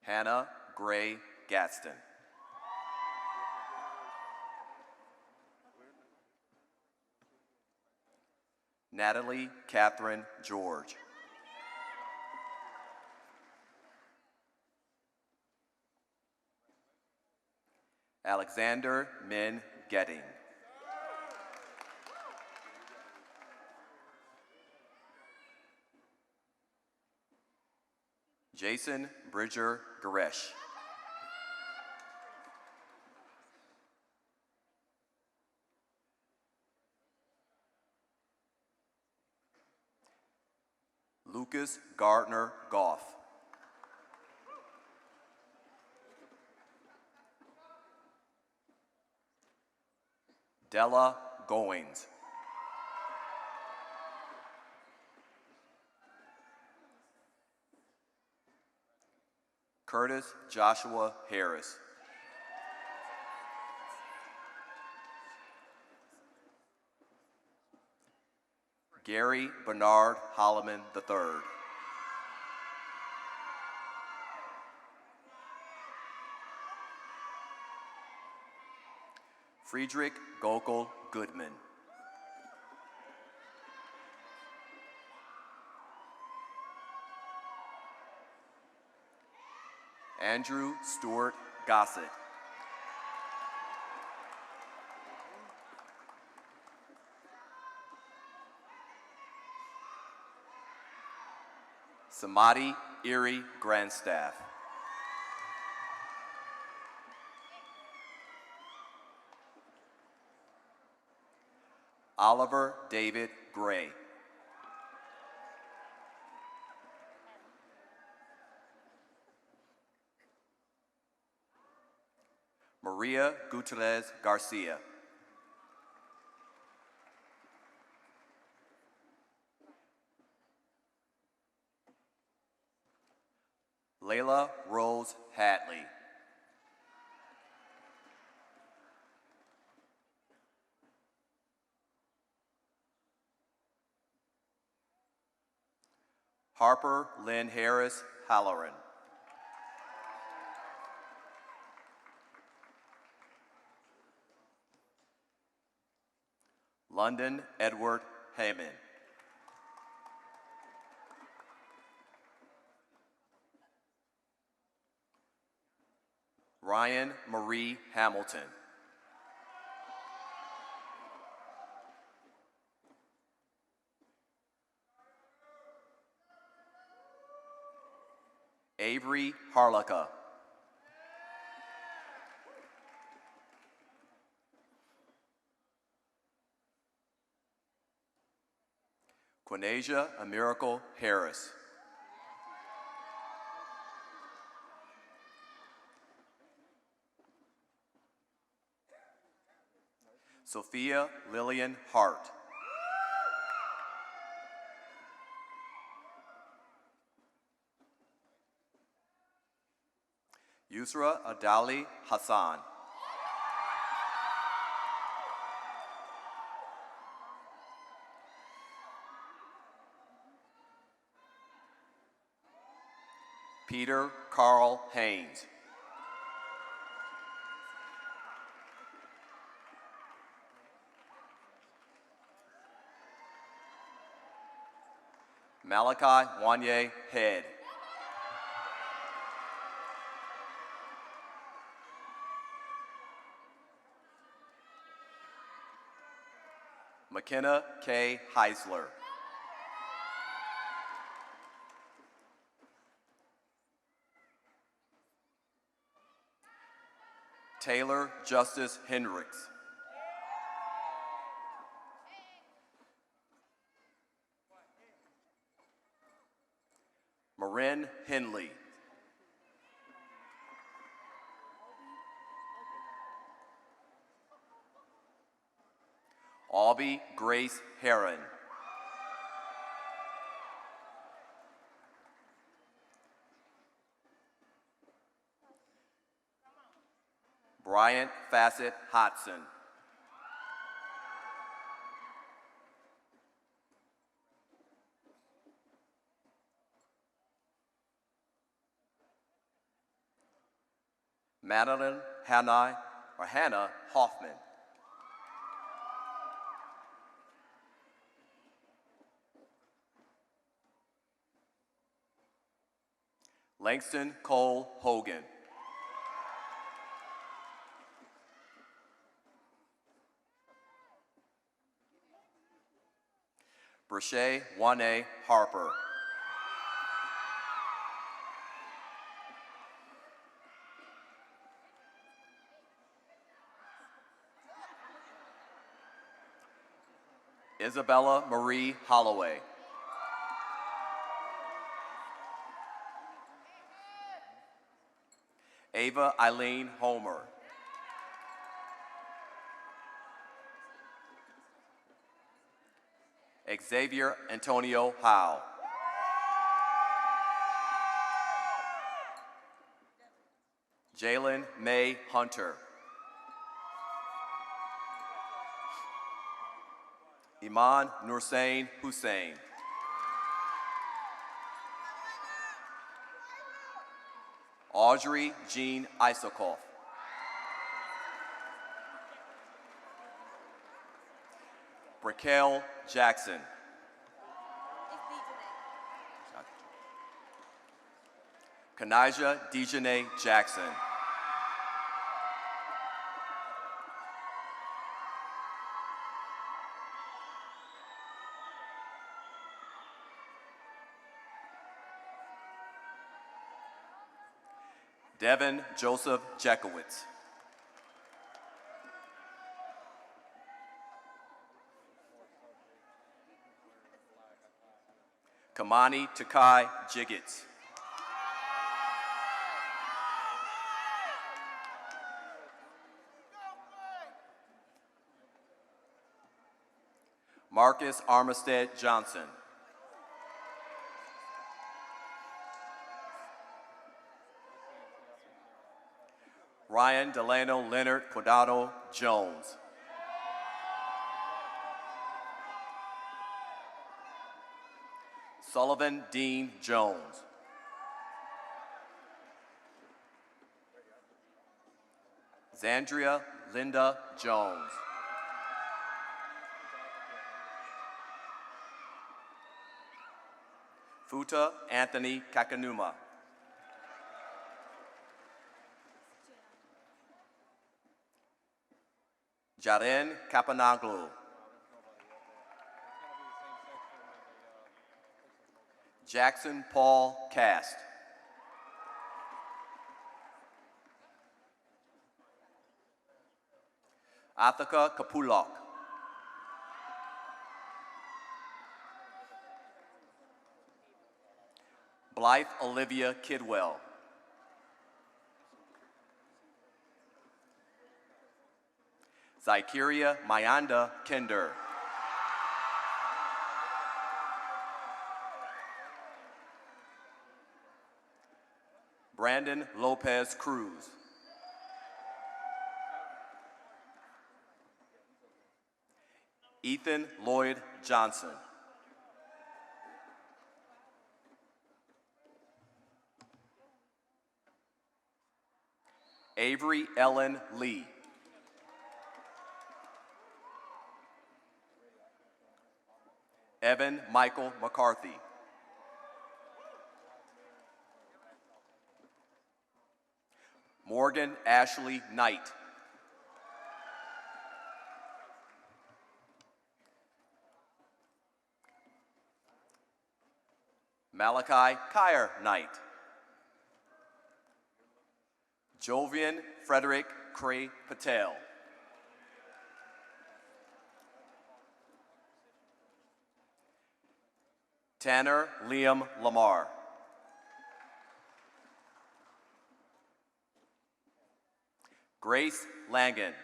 Hannah Gray Gadsden. Natalie Catherine George. Alexander Min Getting. Jason Bridger Goresh. Lucas Gardner Goff. Della Goins. Curtis Joshua Harris. Gary Bernard Holloman III. Friedrich Gokul Goodman. Andrew Stewart Gossett. Samadhi Erie Grandstaff. Oliver David Gray. Maria Gutierrez Garcia. Layla Rose Hatley. Harper Lynn Harris Halloran. London Edward Heyman. Ryan Marie Hamilton. Avery Harlaka. Quinasia Amiracle Harris. Sophia Lillian Hart. Yusra Adali Hassan. Peter Carl Haynes. Malachi Wanye Head. McKenna K. Heisler. Taylor Justice Hendricks. Marin Henley. Albie Grace Heron. Bryant Fassett Hodson. Madeline Hannah Hoffman. Langston Cole Hogan. Brashay Wane Harper. Isabella Marie Holloway. Ava Eileen Homer. Xavier Antonio Howe. Jalen May Hunter. Iman Nursain Hussein. Audrey Jean Isakoff. Raquel Jackson. Kanijah Dejanay Jackson. Devin Joseph Jekowitz. Kamani Takai Jiggets. Marcus Armistead Johnson. Ryan Delano Leonard Quadado Jones. Sullivan Dean Jones. Zandria Linda Jones. Futa Anthony Kakanuma. Jaren Kapanaglu. Jackson Paul Cast. Athika Kapulok. Blythe Olivia Kidwell. Zykeria Mayanda Kinder. Brandon Lopez Cruz. Ethan Lloyd Johnson. Avery Ellen Lee. Evan Michael McCarthy. Morgan Ashley Knight. Malachi Kyer Knight. Jovian Frederick Cray Patel. Tanner Liam Lamar. Grace Langan.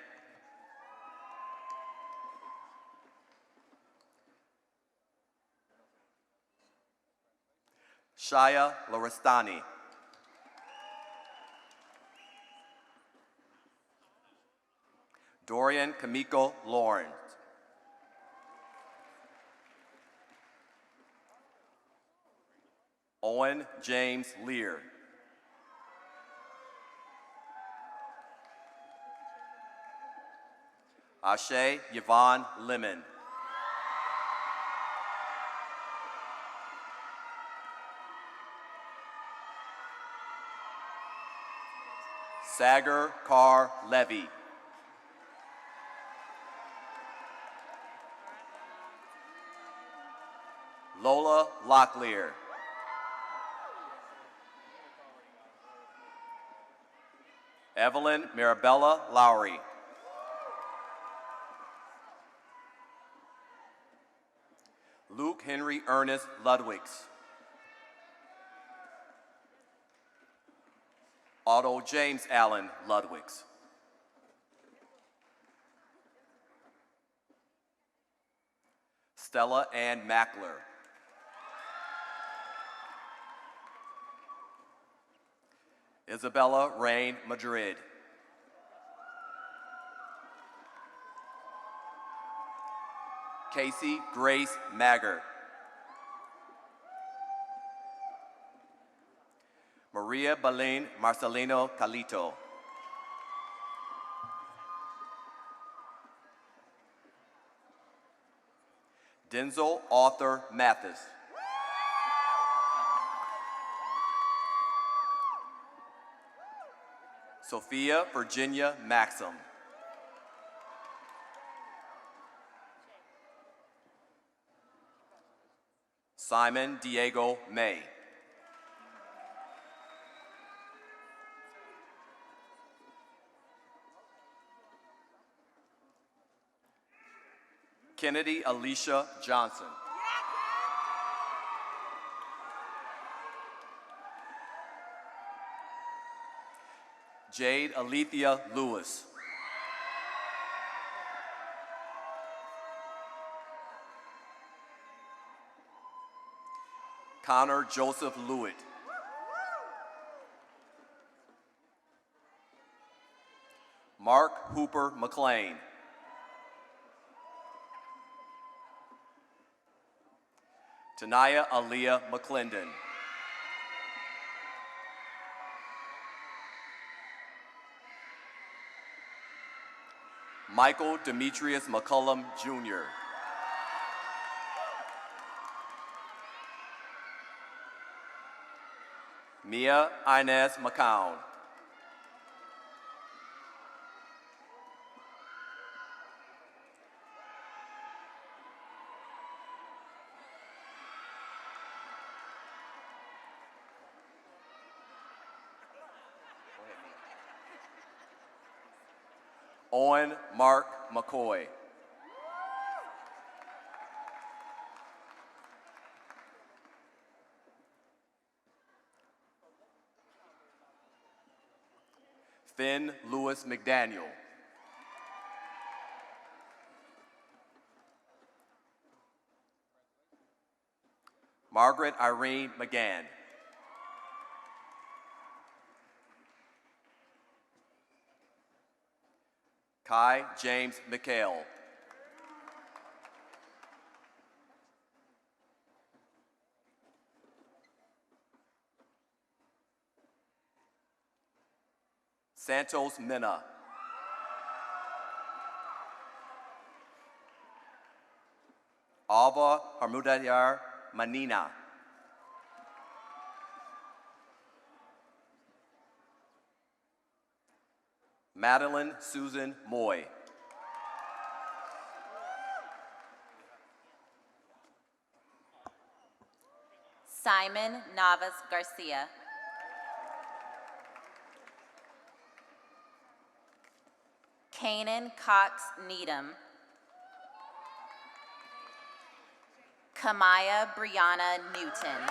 Shaya Laristani. Dorian Kamiko Lawrence. Owen James Lear. Ashe Yvonne Lemon. Sagar Carr Levy. Lola Locklear. Evelyn Mirabella Lowry. Luke Henry Ernest Ludwigs. Otto James Allen Ludwigs. Stella Ann Mackler. Isabella Rain Madrid. Casey Grace Maggart. Maria Belén Marcelino Calito. Denzel Arthur Mathis. Sophia Virginia Maxim. Simon Diego May. Kennedy Alicia Johnson. Jade Alethea Lewis. Connor Joseph Lewitt. Mark Hooper McLean. Tanaya Aaliyah McClendon. Michael Demetrius McCullum, Jr. Mia Inez McCown. Owen Mark McCoy. Finn Lewis McDaniel. Margaret Irene McGann. Kai James McHale. Santos Mena. Alva Harmudayar Manina. Madeline Susan Moy. Simon Navas Garcia. Kanan Cox Needham. Kamaya Brianna Newton.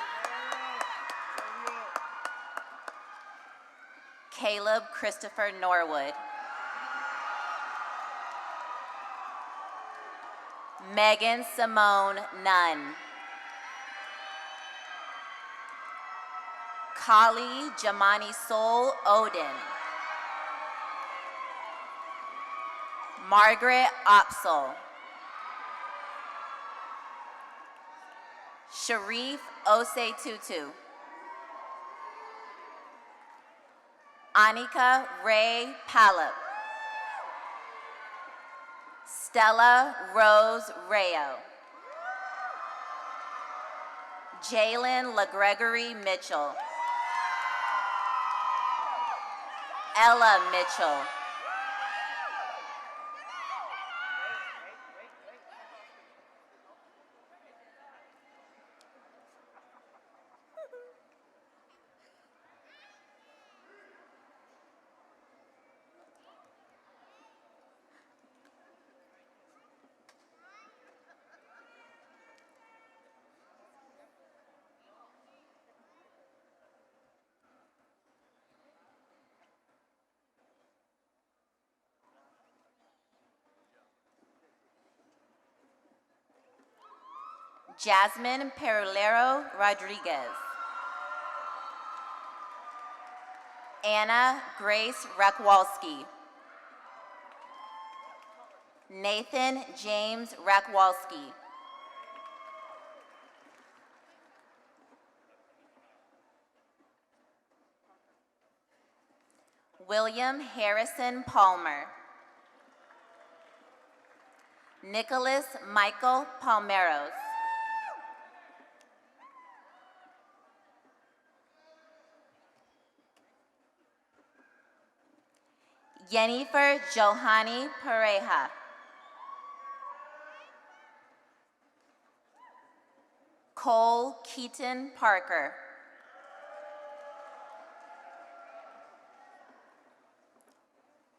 Caleb Christopher Norwood. Megan Simone Nunn. Kali Jamani Sol Odin. Margaret Opsel. Sharif Ose Tutu. Anika Ray Palop. Stella Rose Rayo. Jalen LaGregory Mitchell. Ella Mitchell. Jasmine Perulero Rodriguez. Anna Grace Rakwalski. Nathan James Rakwalski. William Harrison Palmer. Nicholas Michael Palmeros. Jennifer Johani Pareja. Cole Keaton Parker.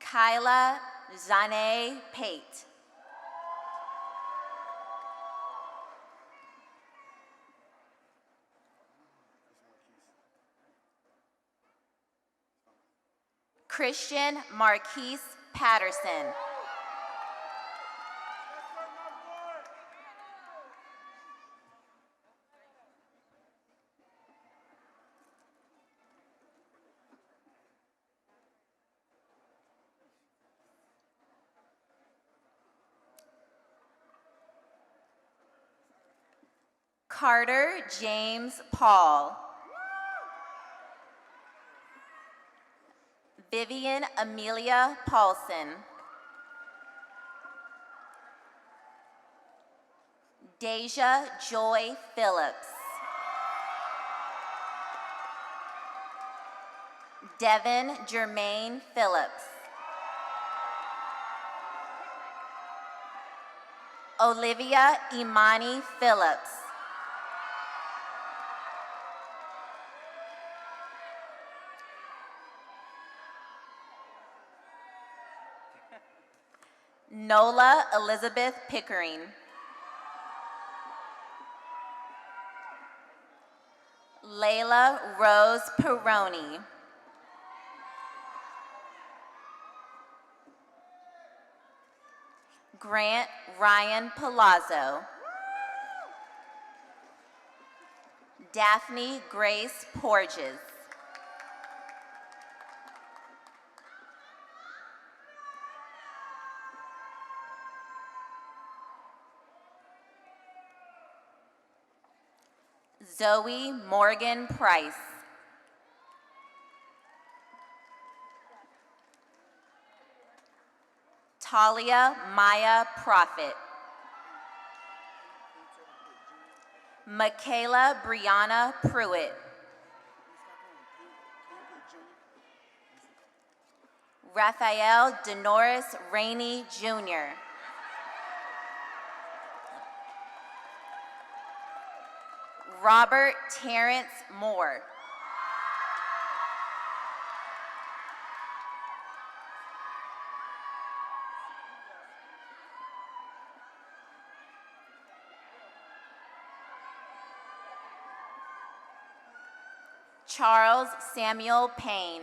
Kyla Zane Pate. Christian Marquise Patterson. Carter James Paul. Vivian Amelia Paulson. Deja Joy Phillips. Devin Jermaine Phillips. Olivia Imani Phillips. Nola Elizabeth Pickering. Layla Rose Peroni. Grant Ryan Palazzo. Daphne Grace Porges. Zoe Morgan Price. Talia Maya Prophet. Michaela Brianna Pruitt. Raphael Denoris Rainey Jr. Robert Terrence Moore. Charles Samuel Payne.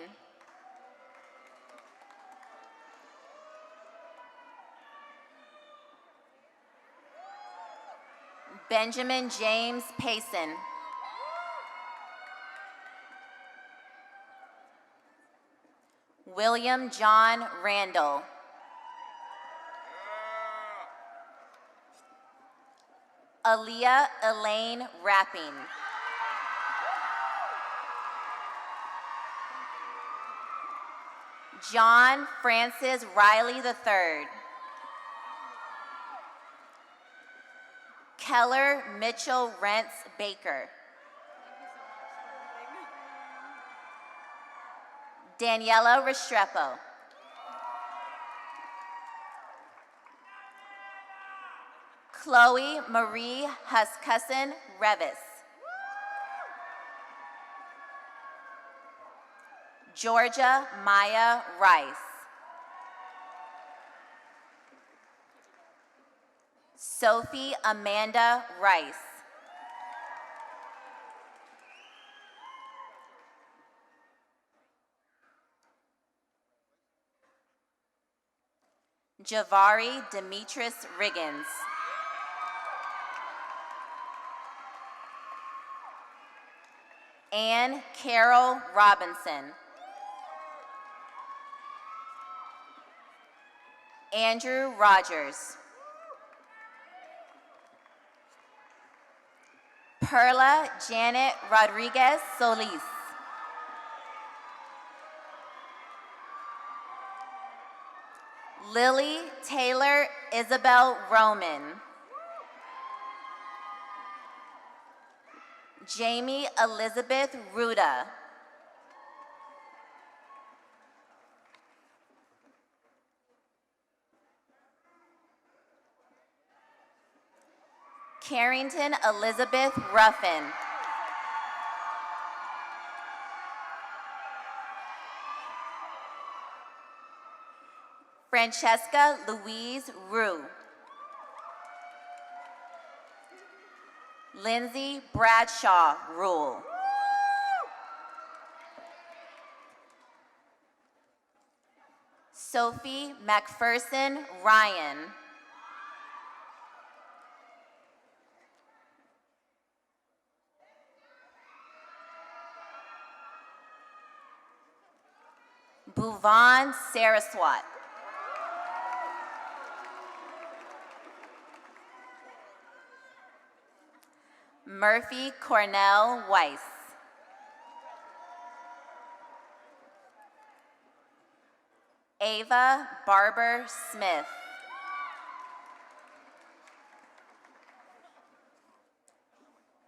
Benjamin James Payson. William John Randall. Aaliyah Elaine Rapping. John Francis Riley III. Keller Mitchell Rentz Baker. Daniela Restrepo. Chloe Marie Huskisson Revis. Georgia Maya Rice. Sophie Amanda Rice. Javari Demetris Riggins. Anne Carol Robinson. Andrew Rogers. Perla Janet Rodriguez Solis. Lily Taylor Isabel Roman. Jamie Elizabeth Ruda. Carrington Elizabeth Ruffin. Francesca Louise Rue. Lindsay Bradshaw Rule. Sophie McPherson Ryan. Bhuvan Saraswat. Murphy Cornell Weiss. Ava Barber Smith.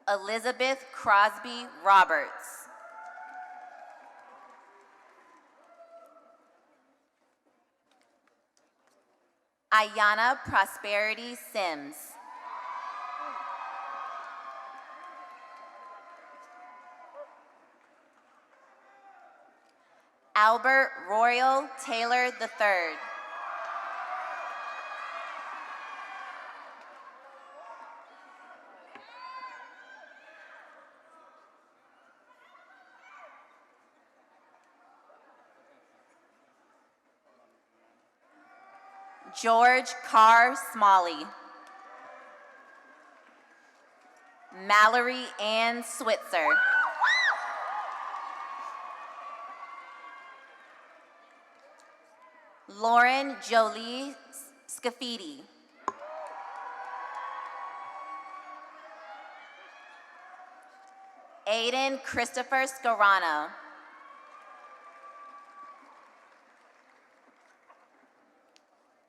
Elizabeth Crosby Roberts. Ayana Prosperity Sims. Albert Royal Taylor III. George Carr Smalley. Mallory Ann Switzer. Lauren Jolie Scafidi. Aiden Christopher Scarano.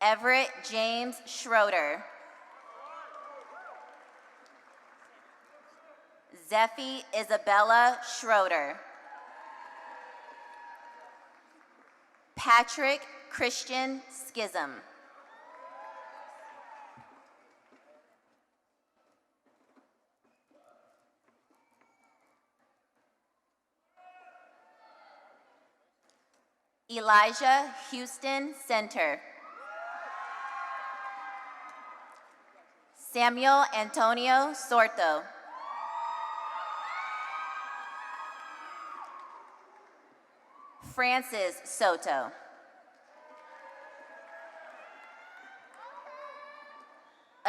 Everett James Schroeder. Zephy Isabella Schroeder. Patrick Christian Schism. Elijah Houston Center. Samuel Antonio Sorto. Francis Soto.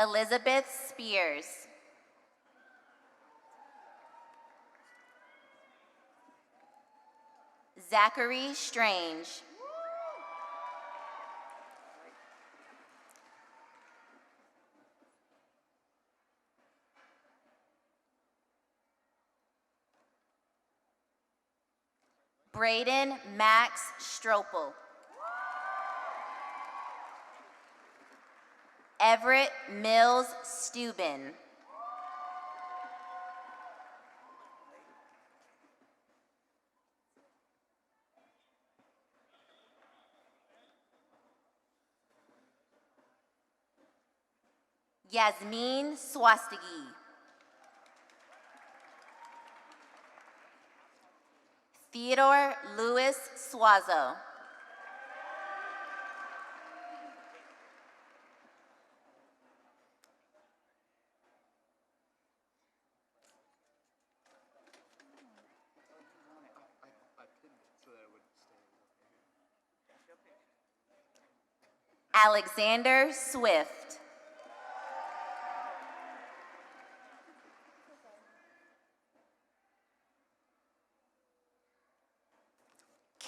Elizabeth Spears. Zachary Strange. Braden Max Stropel. Everett Mills Steuben. Yasmin Swastigi. Theodore Louis Suazo. Alexander Swift.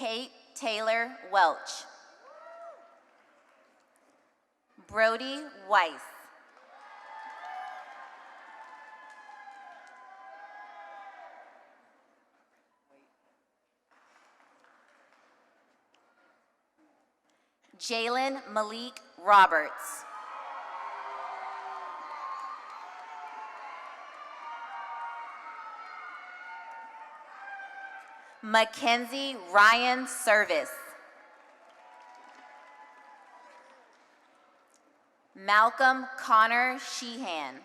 Kate Taylor Welch. Brody Weiss. Jalen Malik Roberts. Mackenzie Ryan Service. Malcolm Connor Sheehan.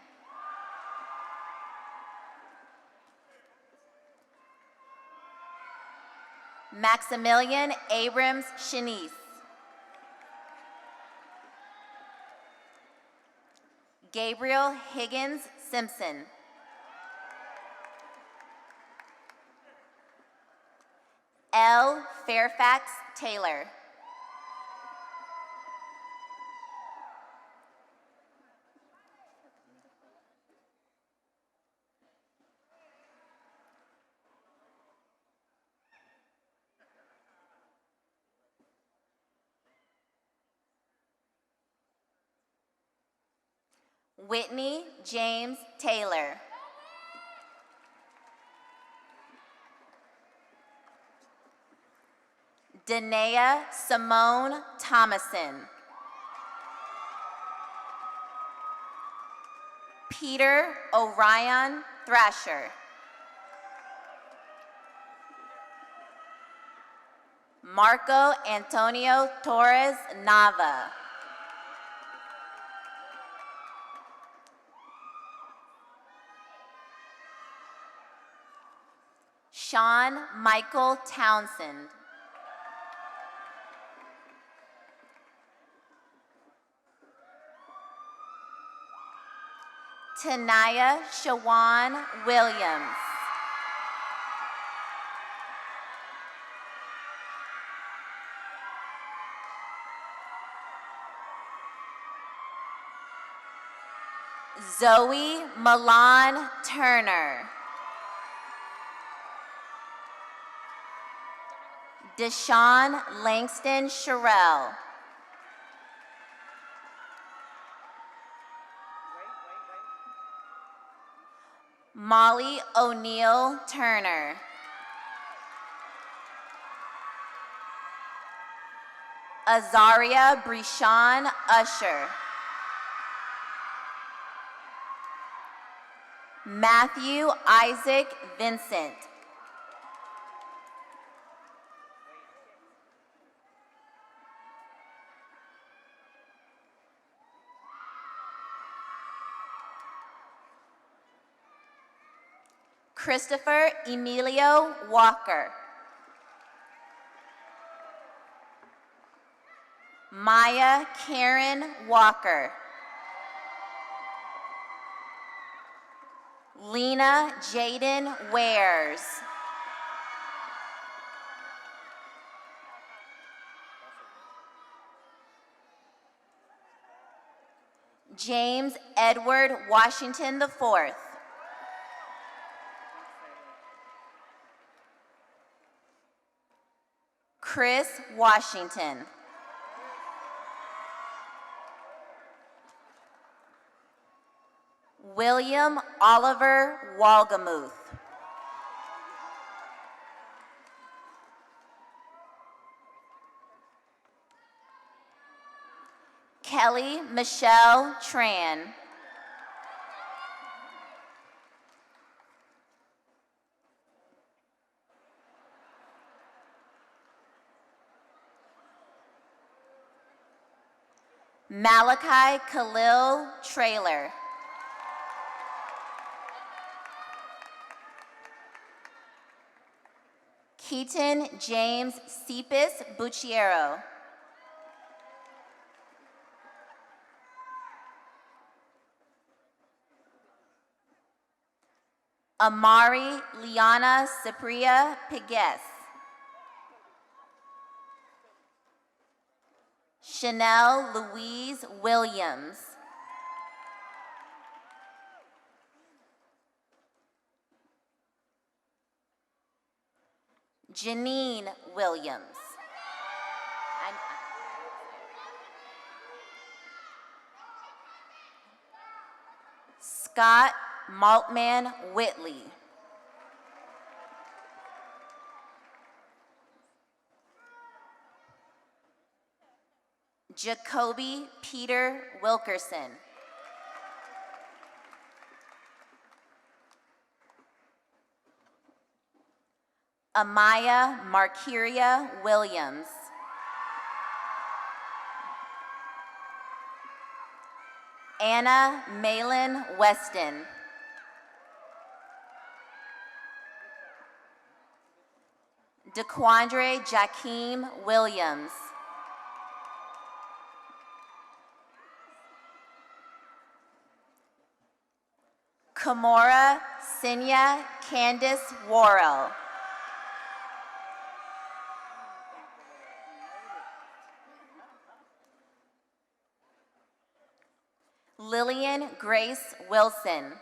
Maximilian Abrams Shanice. Gabriel Higgins Simpson. L. Fairfax Taylor. Whitney James Taylor. Danae Simone Thomason. Peter Orion Thrasher. Marco Antonio Torres Nava. Sean Michael Townsend. Tanaya Shawan Williams. Zoe Milan Turner. Deshaun Langston Sherrill. Molly O'Neill Turner. Azaria Breshawn Usher. Matthew Isaac Vincent. Christopher Emilio Walker. Maya Karen Walker. Lena Jaden Wares. James Edward Washington IV. Chris Washington. William Oliver Walgamuth. Kelly Michelle Tran. Malachi Khalil Trailer. Keaton James Cepas Bucciero. Amari Liana Sapria Pigues. Chanel Louise Williams. Janine Williams. Scott Maltman Whitley. Jacoby Peter Wilkerson. Amaya Markiria Williams. Anna Malin Weston. DeQuandre Jakeem Williams. Kamora Sinya Candice Worrell. Lillian Grace Wilson.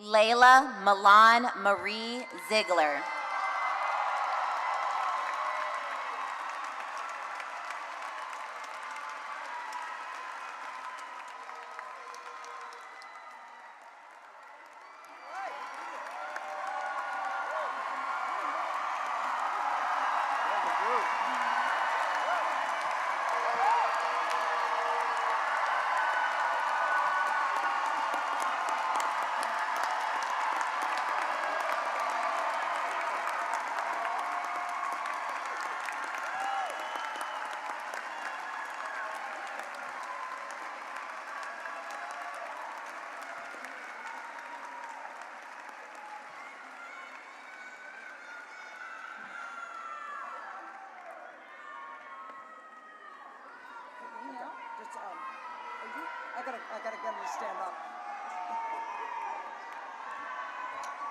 Layla Milan Marie Ziegler. I gotta get him to stand up.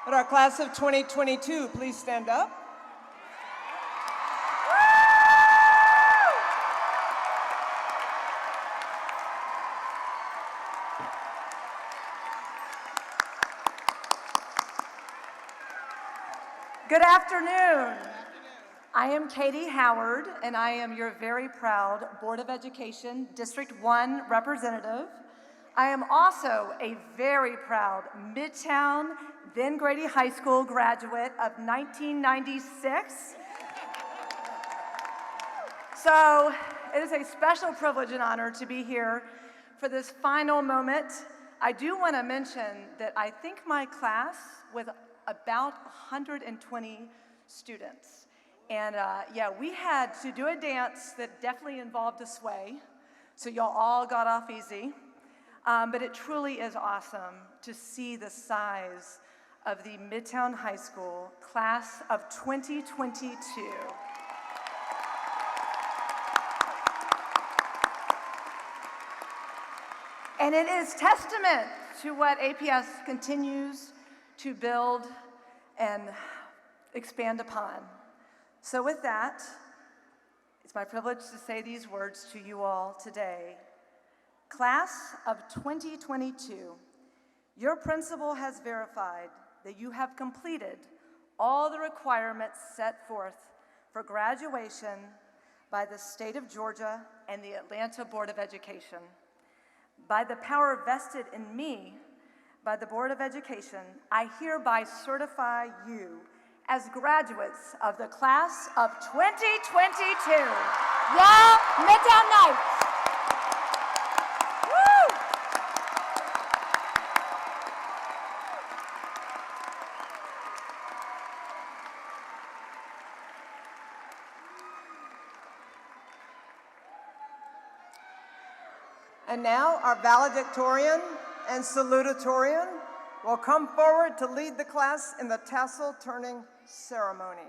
But our class of 2022, please stand up. Good afternoon. I am Katie Howard, and I am your very proud Board of Education District 1 representative. I am also a very proud Midtown, then Grady High School graduate of 1996. So it is a special privilege and honor to be here for this final moment. I do want to mention that I think my class with about 120 students. And yeah, we had to do a dance that definitely involved a sway, so y'all all got off easy. But it truly is awesome to see the size of the Midtown High School class of 2022. And it is testament to what APS continues to build and expand upon. So with that, it's my privilege to say these words to you all today. Class of 2022, your principal has verified that you have completed all the requirements set forth for graduation by the state of Georgia and the Atlanta Board of Education. By the power vested in me by the Board of Education, I hereby certify you as graduates of the class of 2022. Y'all, Midtown Knights! Woo! And now our valedictorian and salutatorian will come forward to lead the class in the tassel turning ceremony.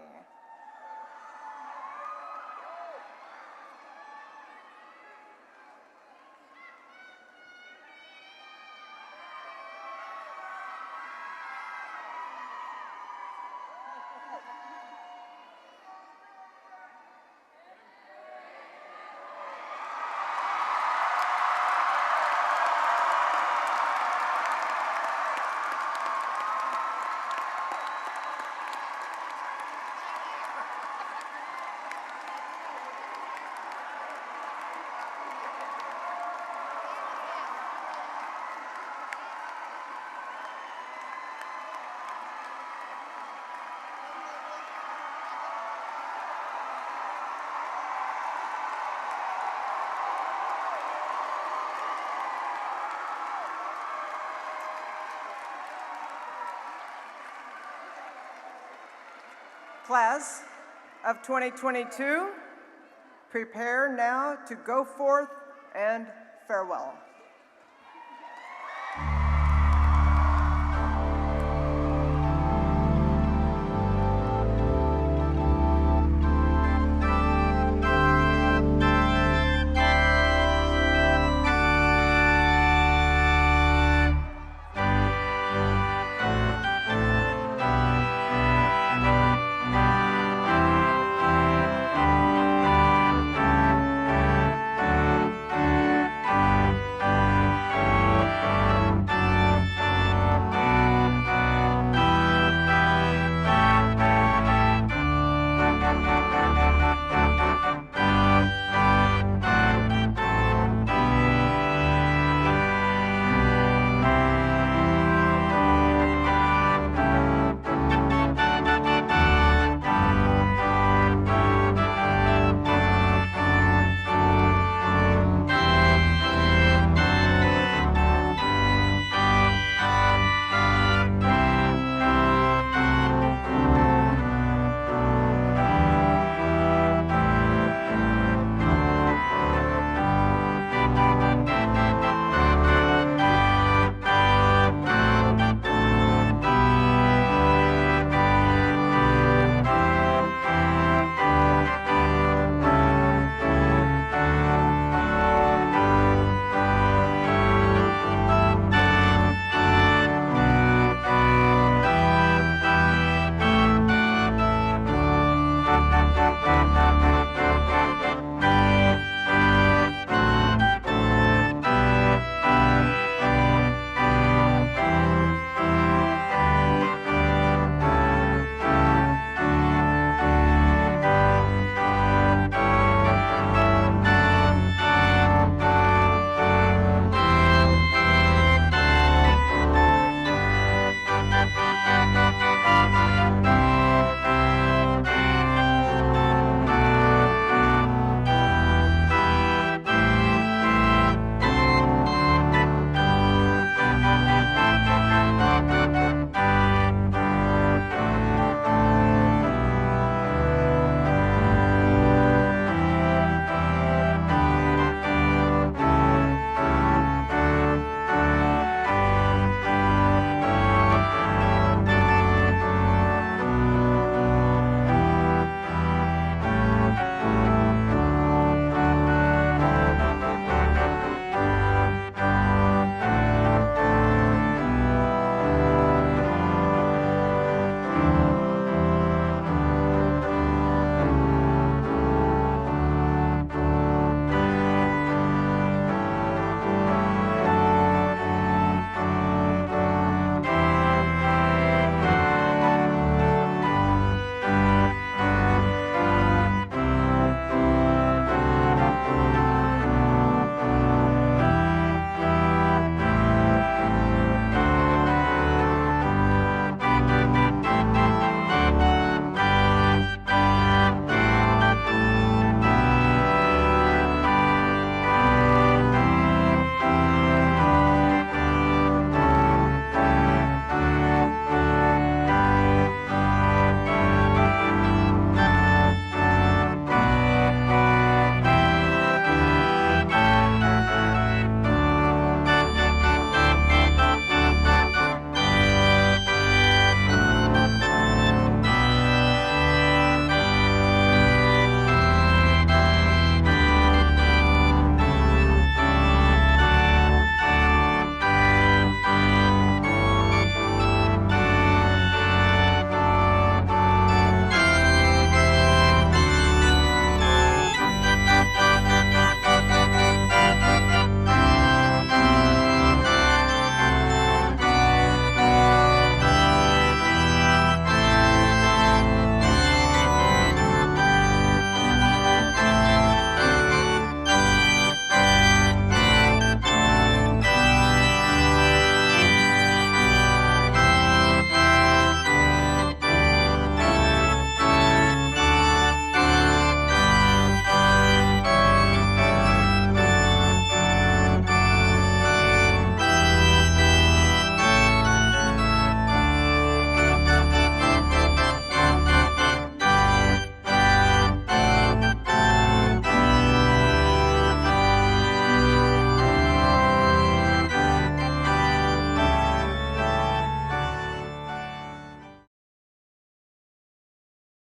Class of 2022, prepare now to go forth and farewell.